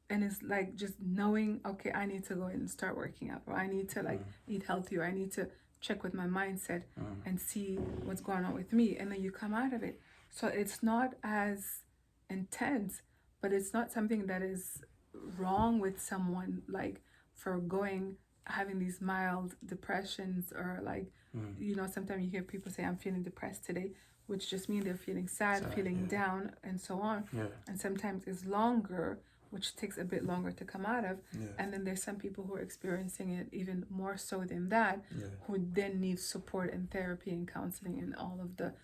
And it's like just knowing, okay, I need to go and start working out, or I need to like eat healthy, or I need to check with my mindset and see what's going on with me. And then you come out of it. So it's not as intense, but it's not something that is wrong with someone like for having these mild depressions, or like, sometimes you hear people say, I'm feeling depressed today, which just means they're feeling sad, feeling down, and so on. And sometimes it's longer, which takes a bit longer to come out of. And then there's some people who are experiencing it even more so than that, who then need support and therapy and counseling and all of the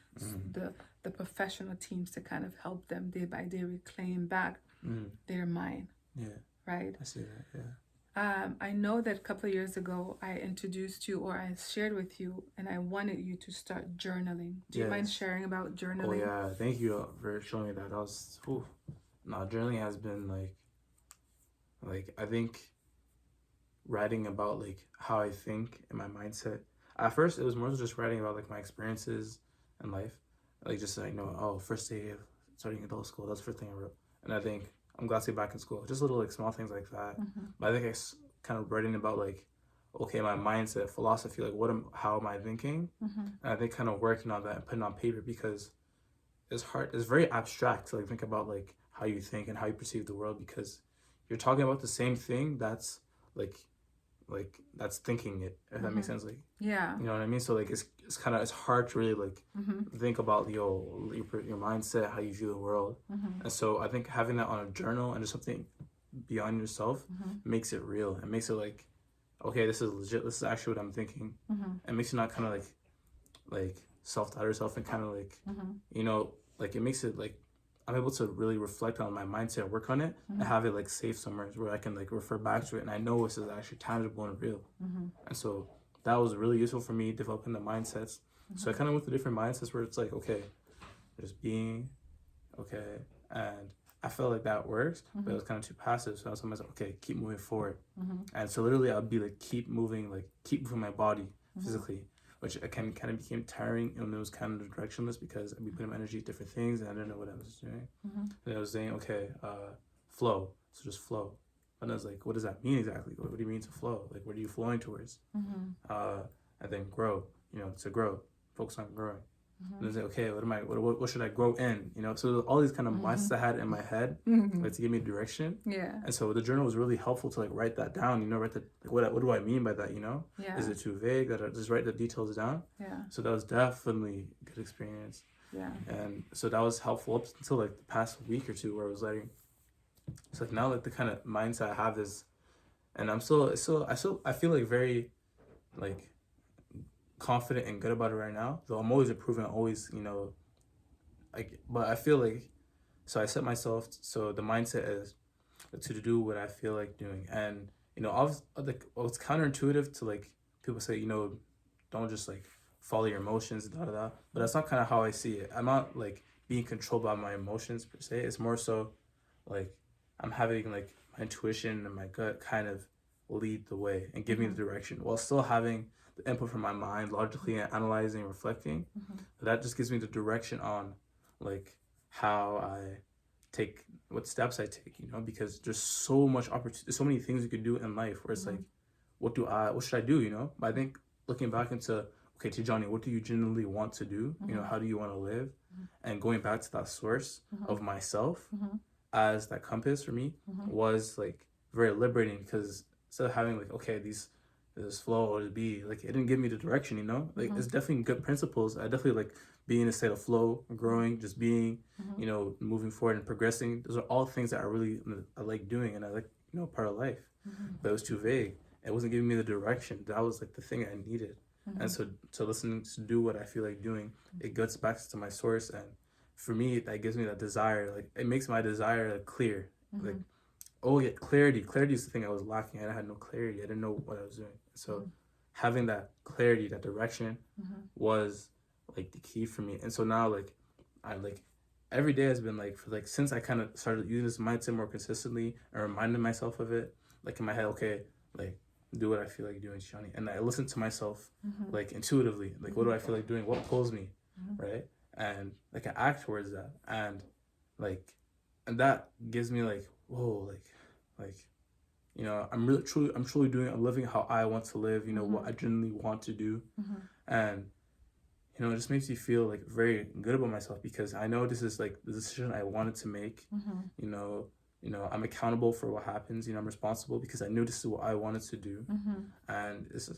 professional teams to kind of help them day by day reclaim back their mind. Right? I see that, I know that a couple of years ago I introduced you, or I shared with you, and I wanted you to start journaling. Do you mind sharing about journaling? Oh yeah, thank you for showing me that. That was journaling has been like I think writing about like how I think and my mindset. At first it was more just writing about like my experiences in life, like just like first day of starting adult school. That's the first thing I wrote. And I think I'm glad to be back in school. Just little like small things like that. Mm-hmm. But I think kind of writing about like, okay, my mindset, philosophy, like how am I thinking? Mm-hmm. And I think kind of working on that and putting on paper, because it's hard. It's very abstract to like think about like how you think and how you perceive the world, because you're talking about the same thing that's like that's thinking it, if that makes sense. Like, Yeah. you know what I mean? So like it's kind of, it's hard to really like think about your mindset, how you view the world. And so I think having that on a journal and just something beyond yourself makes it real and makes it like, okay, this is legit, this is actually what I'm thinking. And makes you not kind of like self-doubt yourself and kind of like you know, like it makes it like I'm able to really reflect on my mindset, work on it, and have it like safe somewhere where I can like refer back to it, and I know this is actually tangible and real. And so that was really useful for me developing the mindsets. So I kind of went through different mindsets where it's like, okay, just being okay, and I felt like that works, but it was kind of too passive. So I was telling myself, okay, keep moving forward. And so literally I'd be like, keep moving my body physically, which kind of became tiring, and it was kind of directionless because I'd be putting my energy into different things and I didn't know what I was doing. And I was saying, okay, flow. So just flow. And I was like, what does that mean exactly? What do you mean to flow? Like, what are you flowing towards? And then grow, to grow, focus on growing. And I was like, okay, what should I grow in? So all these kind of mindsets I had in my head, like to give me direction. Yeah. And so the journal was really helpful to like write that down, write that, like, what do I mean by that, Yeah. Is it too vague that I just write the details down? Yeah. So that was definitely a good experience. Yeah. And so that was helpful up until like the past week or two, where I was like, it's like now like the kind of mindset I have is, and I feel like very like confident and good about it right now, though I'm always improving, always, like, but I feel like, so I set myself, so the mindset is to do what I feel like doing. And like, well, it's counterintuitive to like people say, don't just like follow your emotions, but that's not kind of how I see it. I'm not like being controlled by my emotions per se. It's more so like I'm having like my intuition and my gut kind of lead the way and give me the direction, while still having the input from my mind, logically and analyzing and reflecting. That just gives me the direction on like how I take, what steps I take, because there's so much opportunity, so many things you could do in life where it's like, what should I do, But I think looking back into, okay, Tidjani, what do you genuinely want to do? How do you want to live? And going back to that source of myself as that compass for me was like very liberating, because instead of having like, okay, this flow or to be like, it didn't give me the direction, like it's definitely good principles. I definitely like being in a state of flow, growing, just being, moving forward and progressing. Those are all things that I like doing, and I like, part of life. But it was too vague. It wasn't giving me the direction. That was like the thing I needed. And so to listen to do what I feel like doing, it gets back to my source. And for me, that gives me that desire. Like, it makes my desire like clear. Like, oh yeah, clarity is the thing I was lacking. I had no clarity. I didn't know what I was doing. So having that clarity, that direction was like the key for me. And so now like I like every day has been like, for like since I kind of started using this mindset more consistently and reminding myself of it, like in my head, okay, like do what I feel like doing, Tidjani. And I listen to myself like intuitively, like what do I feel like doing, what pulls me, right? And like I act towards that, and that gives me like, whoa, like I'm I'm living how I want to live, what I genuinely want to do. And it just makes me feel like very good about myself, because I know this is like the decision I wanted to make. I'm accountable for what happens. I'm responsible because I knew this is what I wanted to do. And it's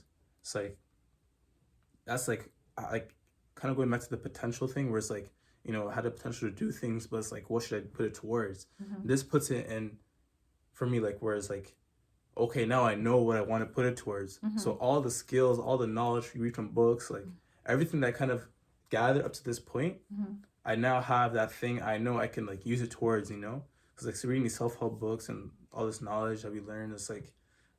like, that's like, I kind of going back to the potential thing, where it's like, I had the potential to do things, but it's like, what should I put it towards? This puts it in for me, like, where it's like, okay, now I know what I want to put it towards. So all the skills, all the knowledge you read from books, like everything that I kind of gathered up to this point, I now have that thing I know I can like use it towards, because like, so reading these self-help books and all this knowledge that we learn, it's like,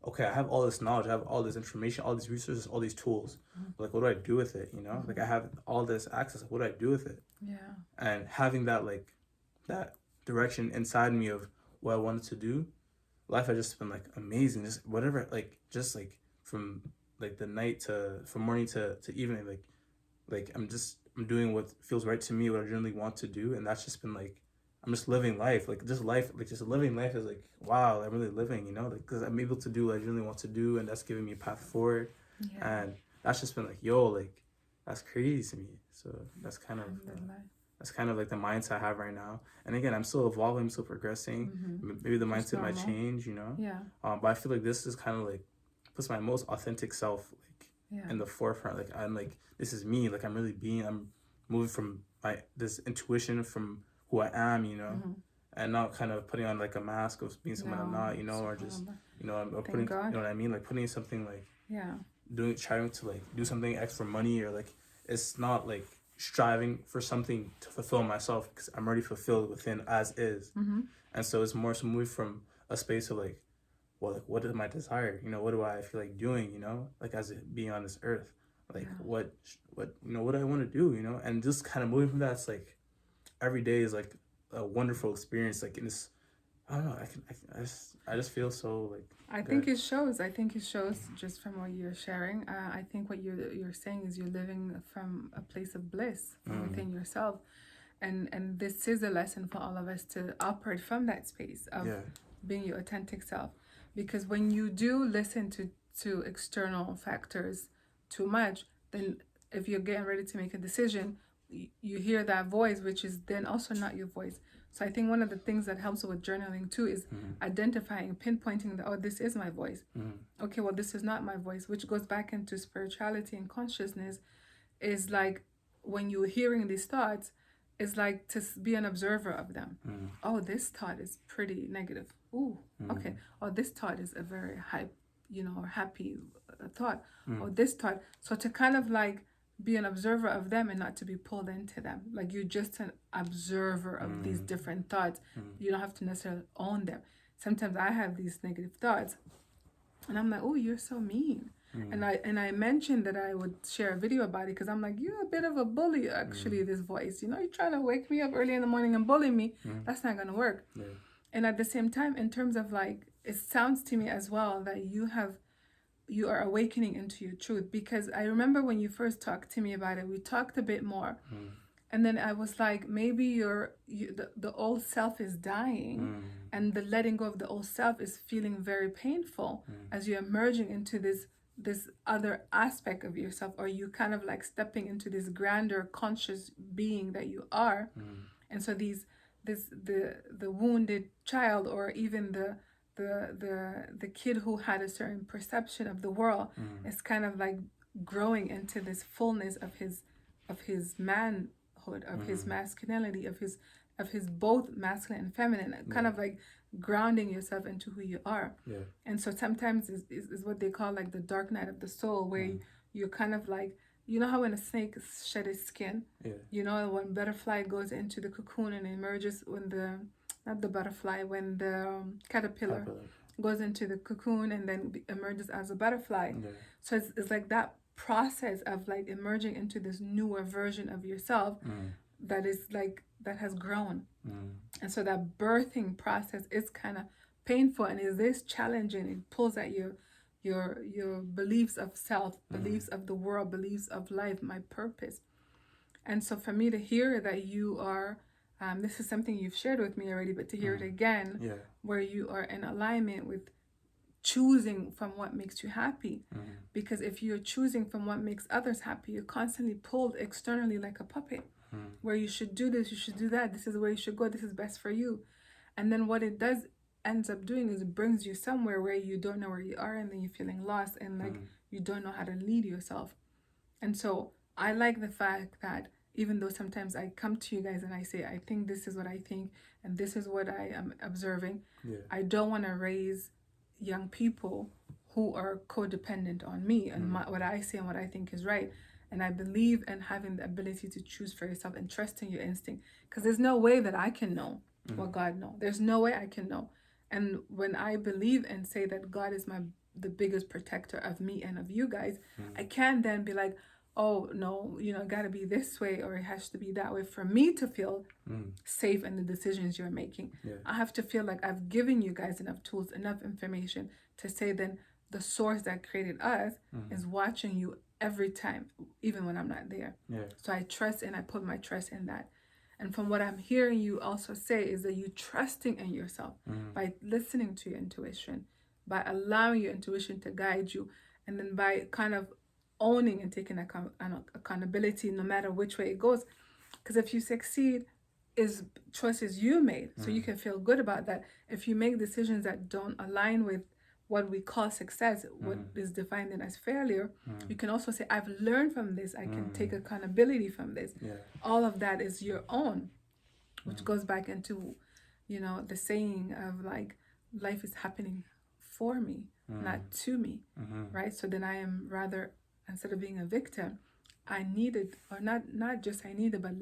okay, I have all this knowledge, I have all this information, all these resources, all these tools, but like, what do I do with it? Like, I have all this access, like, what do I do with it? Yeah. And having that like that direction inside me of what I wanted to do, life has just been like amazing. Just whatever, like just like from like the night from morning to evening, like I'm doing what feels right to me, what I generally want to do, and that's just been like I'm just living life, like just living life is like, wow, I'm really living, like, because I'm able to do what I really want to do, and that's giving me a path forward. Yeah. And that's just been like, yo, like, that's crazy to me. So that's kind of like the mindset I have right now. And again, I'm still evolving, I'm still progressing. Maybe the Just mindset might normal. change, Yeah. But I feel like this is kind of like puts my most authentic self like Yeah. in the forefront. Like I'm like, this is me. Like I'm moving from this intuition from who I am, and not kind of putting on like a mask of being someone I'm not, or just I'm Thank putting, God. you know what I mean, like putting something like Yeah. trying to like do something extra money, or like it's not like striving for something to fulfill myself, because I'm already fulfilled within as is. And so it's more so moving from a space of like, well, like, what is my desire? What do I feel like doing? Like as it being on this earth, like what what do I want to do? And just kind of moving from that, it's like every day is like a wonderful experience. Like in this, I don't know. I just feel so like. I think it shows. I think it shows just from what you're sharing. I think what you're saying is you're living from a place of bliss within yourself, and this is a lesson for all of us to operate from that space of being your authentic self. Because when you do listen to external factors too much, then if you're getting ready to make a decision, you hear that voice, which is then also not your voice. So I think one of the things that helps with journaling too is identifying, pinpointing that, oh, this is my voice. Okay, well, this is not my voice, which goes back into spirituality and consciousness. Is like when you're hearing these thoughts, is like to be an observer of them. Oh, this thought is pretty negative. Ooh, okay. Oh, this thought is a very happy thought. Or this thought. So to kind of like be an observer of them and not to be pulled into them. Like you're just an observer of these different thoughts. You don't have to necessarily own them. Sometimes I have these negative thoughts and I'm like, oh, you're so mean. And I mentioned that I would share a video about it because I'm like, you're a bit of a bully, actually, this voice. You're trying to wake me up early in the morning and bully me. That's not going to work. Yeah. And at the same time, in terms of like, it sounds to me as well that you are awakening into your truth, because I remember when you first talked to me about it, we talked a bit more. And then I was like, maybe the old self is dying and the letting go of the old self is feeling very painful as you're emerging into this other aspect of yourself, or you kind of like stepping into this grander conscious being that you are. And so the wounded child, or even the kid who had a certain perception of the world is kind of like growing into this fullness of his manhood, of his masculinity, of his both masculine and feminine, kind of like grounding yourself into who you are. And so sometimes is what they call like the dark night of the soul, where you're kind of like, how when a snake shed its skin, when butterfly goes into the cocoon and emerges, when the caterpillar goes into the cocoon and then emerges as a butterfly. So it's like that process of like emerging into this newer version of yourself that is like, that has grown. And so that birthing process is kind of painful and it is challenging. It pulls at your beliefs of self, beliefs of the world, beliefs of life, my purpose. And so for me to hear that you are, this is something you've shared with me already, but to hear it again, where you are in alignment with choosing from what makes you happy. Because if you're choosing from what makes others happy, you're constantly pulled externally like a puppet, where you should do this, you should do that, this is where you should go, this is best for you. And then what it ends up doing is it brings you somewhere where you don't know where you are, and then you're feeling lost and like you don't know how to lead yourself. And so I like the fact that even though sometimes I come to you guys and I say, I think this is what I think and this is what I am observing, I don't want to raise young people who are codependent on me and what I say and what I think is right. And I believe in having the ability to choose for yourself and trusting your instinct, because there's no way that I can know what God knows. There's no way I can know. And when I believe and say that God is the biggest protector of me and of you guys, I can't then be like, oh no, it got to be this way or it has to be that way for me to feel safe in the decisions you're making. I have to feel like I've given you guys enough tools, enough information to say then the source that created us is watching you every time, even when I'm not there. So I trust and I put my trust in that. And from what I'm hearing you also say is that you trusting in yourself by listening to your intuition, by allowing your intuition to guide you, and then by kind of owning and taking accountability no matter which way it goes. Because if you succeed, is choices you made, so you can feel good about that. If you make decisions that don't align with what we call success, what is defined as failure, you can also say, I've learned from this, I can take accountability from this. All of that is your own, which goes back into, the saying of like, life is happening for me, not to me, right? So then I am rather, instead of being a victim, I needed, or not just I needed, but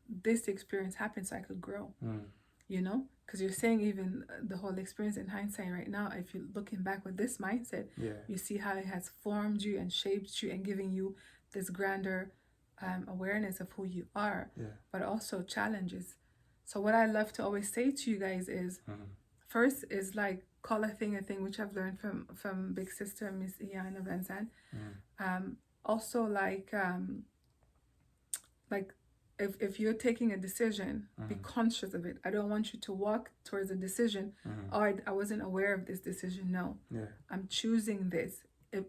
this experience happened so I could grow, because you're saying even the whole experience in hindsight right now, if you're looking back with this mindset, you see how it has formed you and shaped you and giving you this grander awareness of who you are, but also challenges. So what I love to always say to you guys is, first is like, call a thing, which I've learned from Big Sister, Miss Iana Van Zandt. Also like if you're taking a decision, be conscious of it. I don't want you to walk towards a decision, or I wasn't aware of this decision. No, I'm choosing this.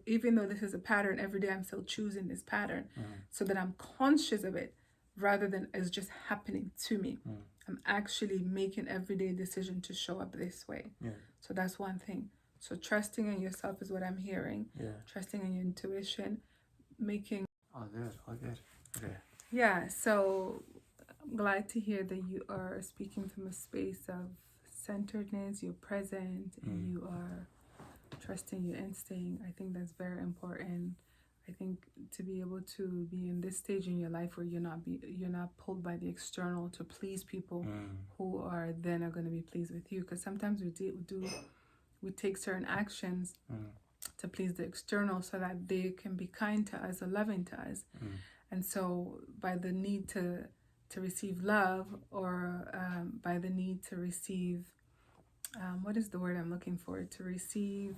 Even though this is a pattern, every day I'm still choosing this pattern, so that I'm conscious of it, rather than it's just happening to me. I'm actually making everyday decision to show up this way. So that's one thing. So trusting in yourself is what I'm hearing. Trusting in your intuition, making... All good. Okay. Yeah, so I'm glad to hear that you are speaking from a space of centeredness, you're present, and you are trusting your instinct. I think that's very important. I think to be able to be in this stage in your life where you're not pulled by the external to please people who are then are going to be pleased with you, because sometimes we take certain actions to please the external so that they can be kind to us or loving to us. And so by the need to receive love, or by the need to receive, what is the word I'm looking for? To receive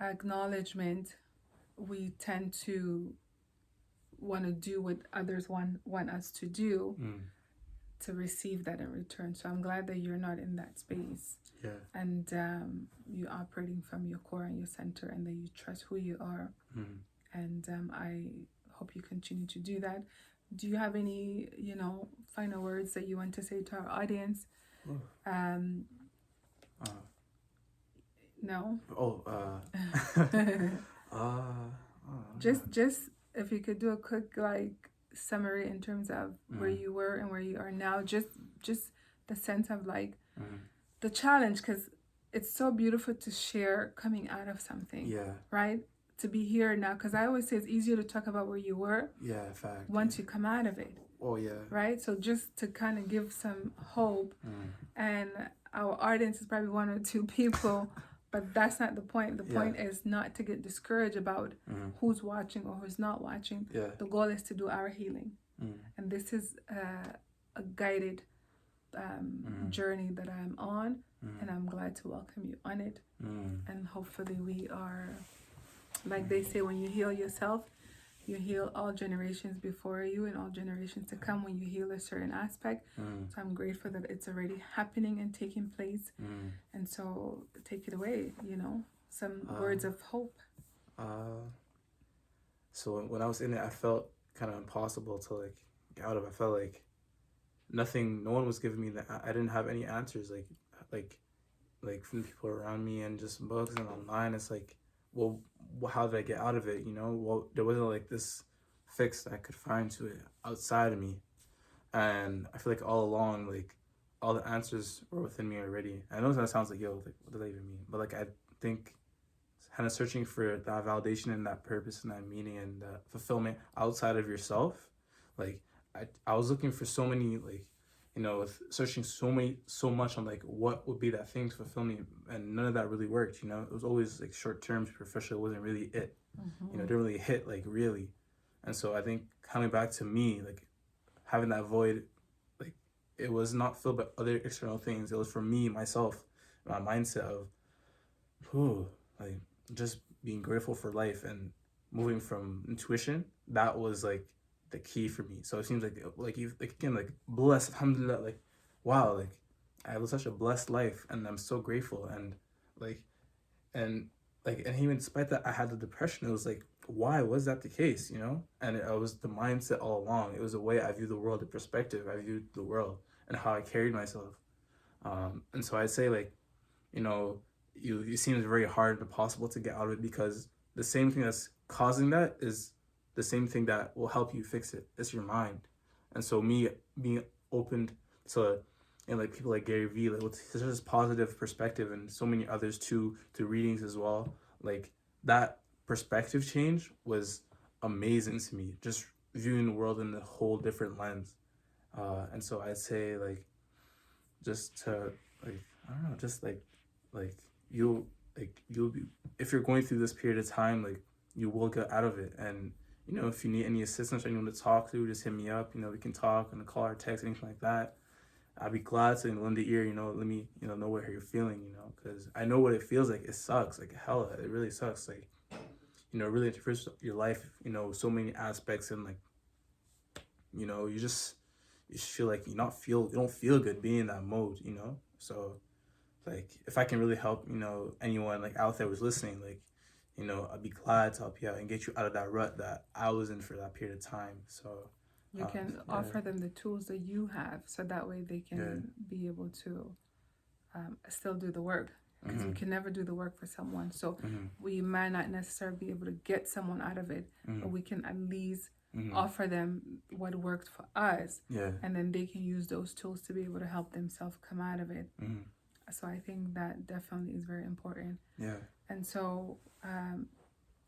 acknowledgement, we tend to want to do what others want us to do to receive that in return. So I'm glad that you're not in that space. And you're operating from your core and your center, and that you trust who you are. And I hope you continue to do that. Do you have any, final words that you want to say to our audience? No? Just if you could do a quick summary in terms of where you were and where you are now, just the sense of the challenge, because it's so beautiful to share coming out of something, right? To be here now, because I always say it's easier to talk about where you were once you come out of it. Right? So just to kind of give some hope, and our audience is probably 1 or 2 people, but that's not the point. The point is not to get discouraged about who's watching or who's not watching. The goal is to do our healing. And this is a guided journey that I'm on, and I'm glad to welcome you on it. And hopefully we are, like they say, when you heal yourself, you heal all generations before you and all generations to come when you heal a certain aspect. So I'm grateful that it's already happening and taking place. And so take it away, some words of hope. So when I was in it, I felt kind of impossible to get out of. I felt like no one was giving me that. I didn't have any answers, like from the people around me and just books and online. It's well, how did I get out of it? Well, there wasn't this fix that I could find to it outside of me. And I feel like all along, all the answers were within me already. I know that sounds what does that even mean? But I think kind of searching for that validation and that purpose and that meaning and that fulfillment outside of yourself. I was looking for so many, searching so much on what would be that thing to fulfill me, and none of that really worked. It was always short term, superficial. It wasn't really it. It didn't really hit really. And so I think coming back to me, having that void, it was not filled by other external things. It was for me, myself, my mindset of, just being grateful for life and moving from intuition. That was the key for me. So it seems like you like again like blessed, alhamdulillah, like wow, like I have such a blessed life, and I'm so grateful, like and and even despite that I had the depression. It was like, why was that the case, you know? And it was the mindset all along. It was the way I viewed the world, the perspective I viewed the world, and how I carried myself. And so I'd say, like, you know, it seems very hard and impossible to get out of it, because the same thing that's causing that is the same thing that will help you fix it. It's your mind. And so me being open to, and like people like Gary Vee, like with his positive perspective, and so many others too, to readings as well, like that perspective change was amazing to me, just viewing the world in a whole different lens. And so I'd say, like, just to, like, I don't know, just like you'll you'll be, if you're going through this period of time, like, you will get out of it. And you know, if you need any assistance or anyone to talk to, just hit me up. You know, we can talk on a call or text, anything like that. I'd be glad to lend the ear. You know, let me, you know what you're feeling. You know, because I know what it feels like. It sucks, like hell. It really sucks. Like, you know, it really interferes with your life. You know, so many aspects, and like, you know, you just feel like you don't feel good being in that mode. You know, so like if I can really help, you know, anyone like out there who's listening, like, you know, I'd be glad to help you out and get you out of that rut that I was in for that period of time. So you can offer them the tools that you have, so that way they can be able to still do the work, because we can never do the work for someone. So we might not necessarily be able to get someone out of it, but we can at least offer them what worked for us, and then they can use those tools to be able to help themselves come out of it. So I think that definitely is very important. And so,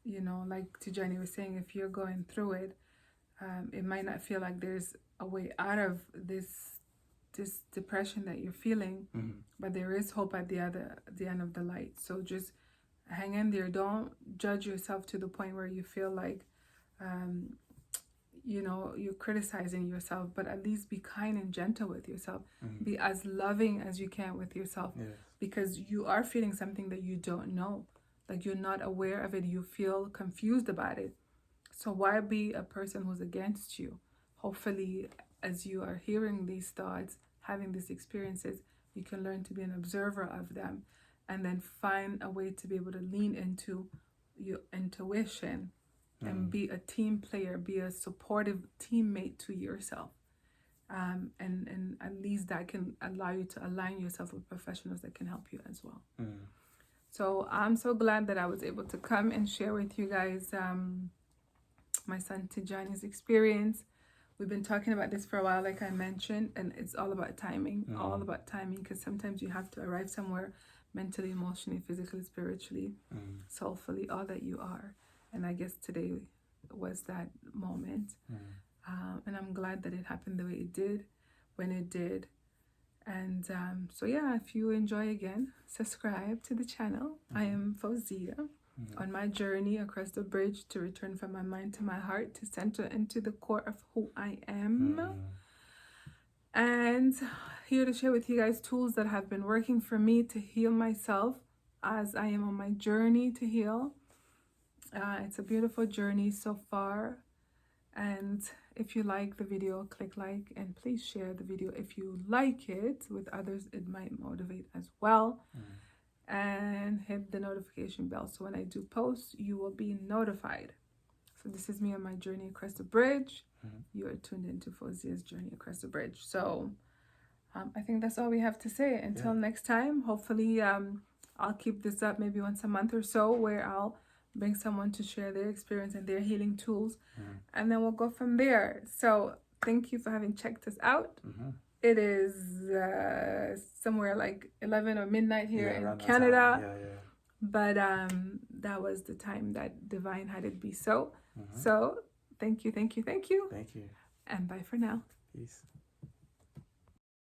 you know, like Tidjani was saying, if you're going through it, it might not feel like there's a way out of this depression that you're feeling, but there is hope at the end of the light. So just hang in there. Don't judge yourself to the point where you feel like, you know, you're criticizing yourself, but at least be kind and gentle with yourself. Be as loving as you can with yourself, because you are feeling something that you don't know. Like, you're not aware of it. You feel confused about it. So why be a person who's against you? Hopefully, as you are hearing these thoughts, having these experiences, you can learn to be an observer of them, and then find a way to be able to lean into your intuition and be a team player, be a supportive teammate to yourself. And at least that can allow you to align yourself with professionals that can help you as well. So I'm so glad that I was able to come and share with you guys my son Tidjani's experience. We've been talking about this for a while, like I mentioned, and it's all about timing, because sometimes you have to arrive somewhere mentally, emotionally, physically, spiritually, soulfully, all that you are. And I guess today was that moment. And I'm glad that it happened the way it did, when it did. And so yeah, if you enjoy, again, subscribe to the channel. I am Fauzia, on my journey across the bridge to return from my mind to my heart, to center into the core of who I am. And here to share with you guys tools that have been working for me to heal myself as I am on my journey to heal. It's a beautiful journey so far. And if you like the video, click like, and please share the video if you like it with others. It might motivate as well. And hit the notification bell, so when I do post, you will be notified. So this is me on my journey across the bridge. You are tuned into Fauzia's journey across the bridge. So I think that's all we have to say. Until next time, hopefully I'll keep this up maybe once a month or so, where I'll bring someone to share their experience and their healing tools, and then we'll go from there. So thank you for having checked us out. It is somewhere like 11 or midnight here in Canada. But that was the time that Divine had it be so. So thank you. Thank you. And bye for now. Peace.